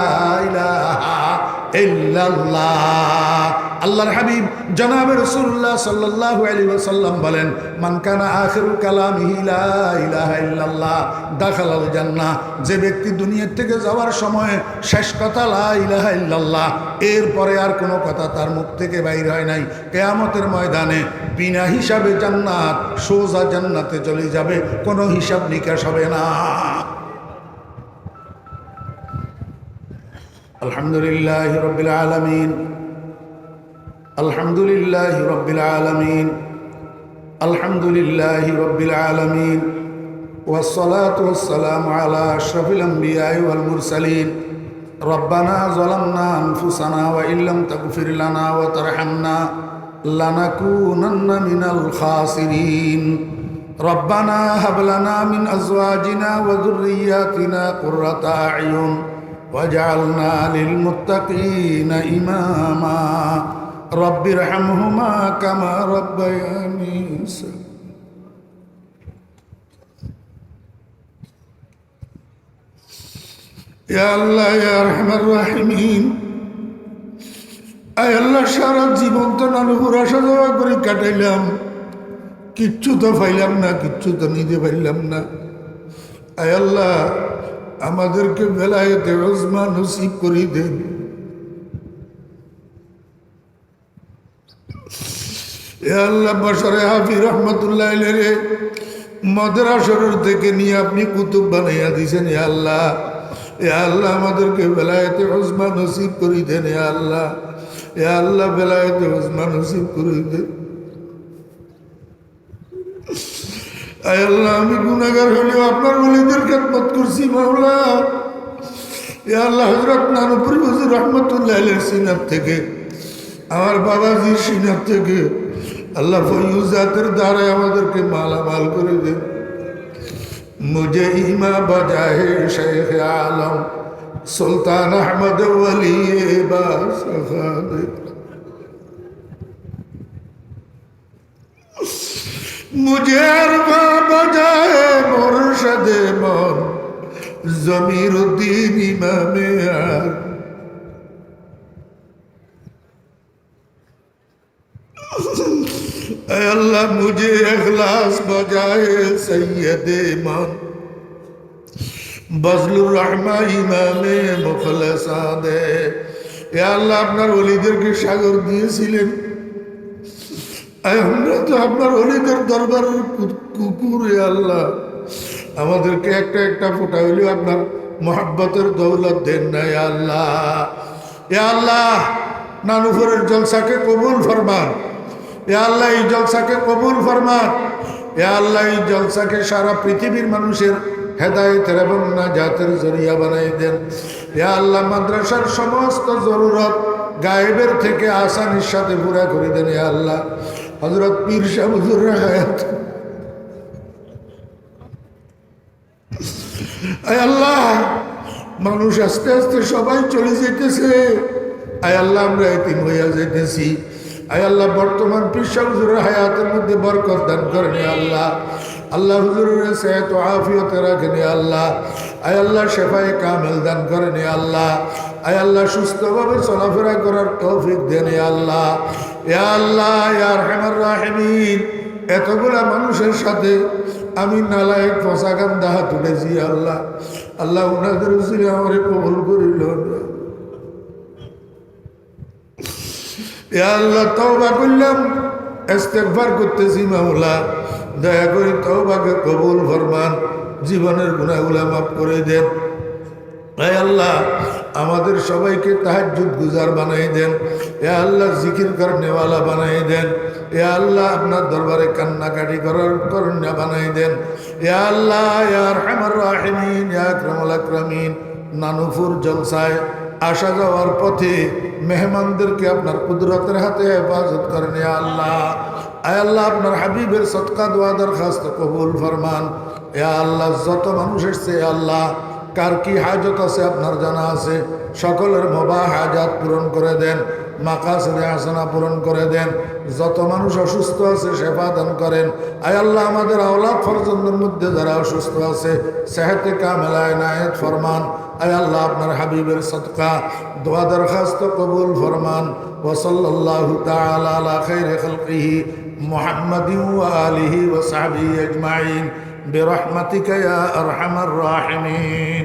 ইলাহা ইল্লাল্লাহ। আল্লাহর হাবিব জনাবে রাসূলুল্লাহ সাল্লাল্লাহু আলাইহি ওয়াসাল্লাম বলেন, মান কানা আখিরু কালামিহি লা ইলাহা ইল্লাল্লাহ দাখালাল জান্নাহ। যে ব্যক্তি দুনিয়া থেকে যাওয়ার সময় শেষ কথা লা ইলাহা ইল্লাল্লাহ, এরপরে আর কোনো কথা তার মুখ থেকে বাইর হয় নাই, কিয়ামতের ময়দানে বিনা হিসাবে জান্নাত, সোজা জান্নাতে চলে যাবে, কোনো হিসাব নিকাশ হবে না। আলহামদুলিল্লাহি রাব্বিল আলামিন, আলহামদুলিল্লাহি রাব্বিল আলামিন, আলহামদুলিল্লাহি রাব্বিল আলামিন, ওয়াসসালাতু ওয়াসসালামু আলা আশরাফিল আমবিয়াই ওয়াল মুরসালিন। রব্বানা যালামনা আনফুসানা ওয়া ইল্লাম তাগফির লানা ওয়া তারহামনা লানাকুনান্না মিনাল খাসিরিন। রব্বানা হাব লানা মিন আজওয়াজিনা ওয়া যুররিয়াতিনা কুররাতা আ'য়ুন ওয়াজআলনা লিল মুত্তাকিনা ইমামা। রব্বিরহামহুমা কামা রাব্বায়ানি সগীরা। ইয়া আল্লাহ, ইয়া আরহামার রাহিমিন। আয় আল্লাহ, সারা জীবন তো নানুপুর আসা যাওয়া করে কাটাইলাম, কিচ্ছু তো পাইলাম না, কিচ্ছু তো নিতে পারলাম না। আয় আল্লাহ, আমাদেরকে বেলায়েতে উজমা নসিব করে দেন। এ আল্লাহ, বশরে হাফি রহমতুল্লাহ আলাইহি মদের আসরের থেকে নিয়ে আপনি কুতুব বানাইয়া দিয়েছেন। এ আল্লাহ, এ আল্লাহ, আমাদেরকে বেলায়েতে উজমা নসিব করে দেন। এ আল্লাহ, এ আল্লাহ, বেলায়েতে উজমা নসিব করে দেন। আয় আল্লাহ, আমি গুনাহগার হলেও আপনার ওলিদের খেদমত করছি মাওলা। এ আল্লাহ, হযরত নানুপুরি হুজুর রহমতুল্লাহ আলাইহির সিনার থেকে, আমার বাবাজির সিনার থেকে আল্লাহ ফয়ুজাতের দ্বারায় আমাদেরকে মালামাল করে দেন। মুঝে ইমা বজাহে শেখ আলম সুলতান আহমদ ওয়ালি বাসখানে, মুঝে আরফা বজাহে মুরশদে মন জমিরুদ্দিন ইমামে আর। अल्लाह, मुझे इखलास बजाए सैयदे मन बजलुर रहमा इमामे मुखलसा दे। আল্লাহ, আপনার ওলিদেরকে সাগর দিয়েছিলেন, আমরা তো আপনার ওলিদের দরবারের কুকুর। আল্লাহ, আমাদেরকে একটা একটা ফোঁটা হইলেও আপনার মহব্বতের দৌলত দেন না। আল্লাহ, আল্লাহ, নানুপুরের জলসাকে কবুল ফরমান। এ আল্লাহ, এই জলসাকে কবুল ফরমান। এ আল্লাহ, এই জলসাকে সারা পৃথিবীর মানুষের হেদায়েতের এবং নাজাতের জরিয়া বানাই দেন। এ আল্লাহ, মাদ্রাসার সমস্ত জরুরত গায়েবের থেকে আসানির সাথে পুরা করে দেন। এ আল্লাহ, হযরত পীর সাহেব হুজুর হায়াত। আয় আল্লাহ, মানুষ আস্তে আস্তে সবাই চলে যেতেছে। আয় আল্লাহ, আমরা এতিম হইয়া যেতেছি। আয় আল্লাহ বর্তমান পিসা হুজুরের হায়াতের মধ্যে বরকত দান করেন আল্লাহ। আল্লাহ হুজুরের সেহত ও আফিয়তে রাখেন আল্লাহ। আয় আল্লাহ শেফায়ে কামেল দান করেন আল্লাহ। আয় আল্লাহ সুস্থভাবে চলাফেরা করার তৌফিক দেন আল্লাহ। ইয়া আল্লাহ ইয়া আরহামার রাহিমিন, এতগুলা মানুষের সাথে আমি নালায়েক ফসাগান্দা হাত উঠেছি আল্লাহ। আল্লাহ উনাদের উসিলে আমারে কবুল করিল। ইয়া আল্লাহ তওবা করলাম, ইস্তেগফার করতেছি মাওলা, দয়া করে তওবাকে কবুল ফরমান, জীবনের গুনাহগুলো মাফ করে দেন। হে আল্লাহ আমাদের সবাইকে তাহাজ্জুদ গুজার বানাই দেন। হে আল্লাহ জিকির করনেওয়ালা বানাই দেন। হে আল্লাহ আপনার দরবারে কান্নাকাটি করার করণা বানাই দেন। হে আল্লাহ ইয়া আরহামার রাহিমিন, ইয়া আকরামুল আকরামিন, নানুপুর জলসায় আসা যাওয়ার পথে মেহমানদেরকে আপনার কুদরতের হাতে হেফাজত করেন ইয়া আল্লাহ। আয় আল্লাহ আপনার হাবিবের সদকা দোয়া দরখাস্ত কবুল ফরমান। ইয়া আল্লাহ যত মানুষ এসছে আল্লাহ, কার কি হাজত আছে আপনার জানা আছে, সকলের মোবাহ হাজাত পূরণ করে দেন, মাকাসিদে হাসানা পূরণ করে দেন। যত মানুষ অসুস্থ আছে সেবা দান করেন। আয় আল্লাহ আমাদের আওলাদ ফরজন্দের মধ্যে যারা অসুস্থ আছে সেহতে কামেলা ইনায়েত ফরমান। আয় আল্লাহ আপনার হাবিবের সদকা দোয়া দরখাস্ত কবুল ফরমান। ওয়া সাল্লাল্লাহু তাআলা আলা খাইরি খালকিহি মুহাম্মাদিন ওয়া আলিহি ওয়া সাহবিহি আজমাইন বিরহমাতিকা ইয়া আরহামার রাহিমিন।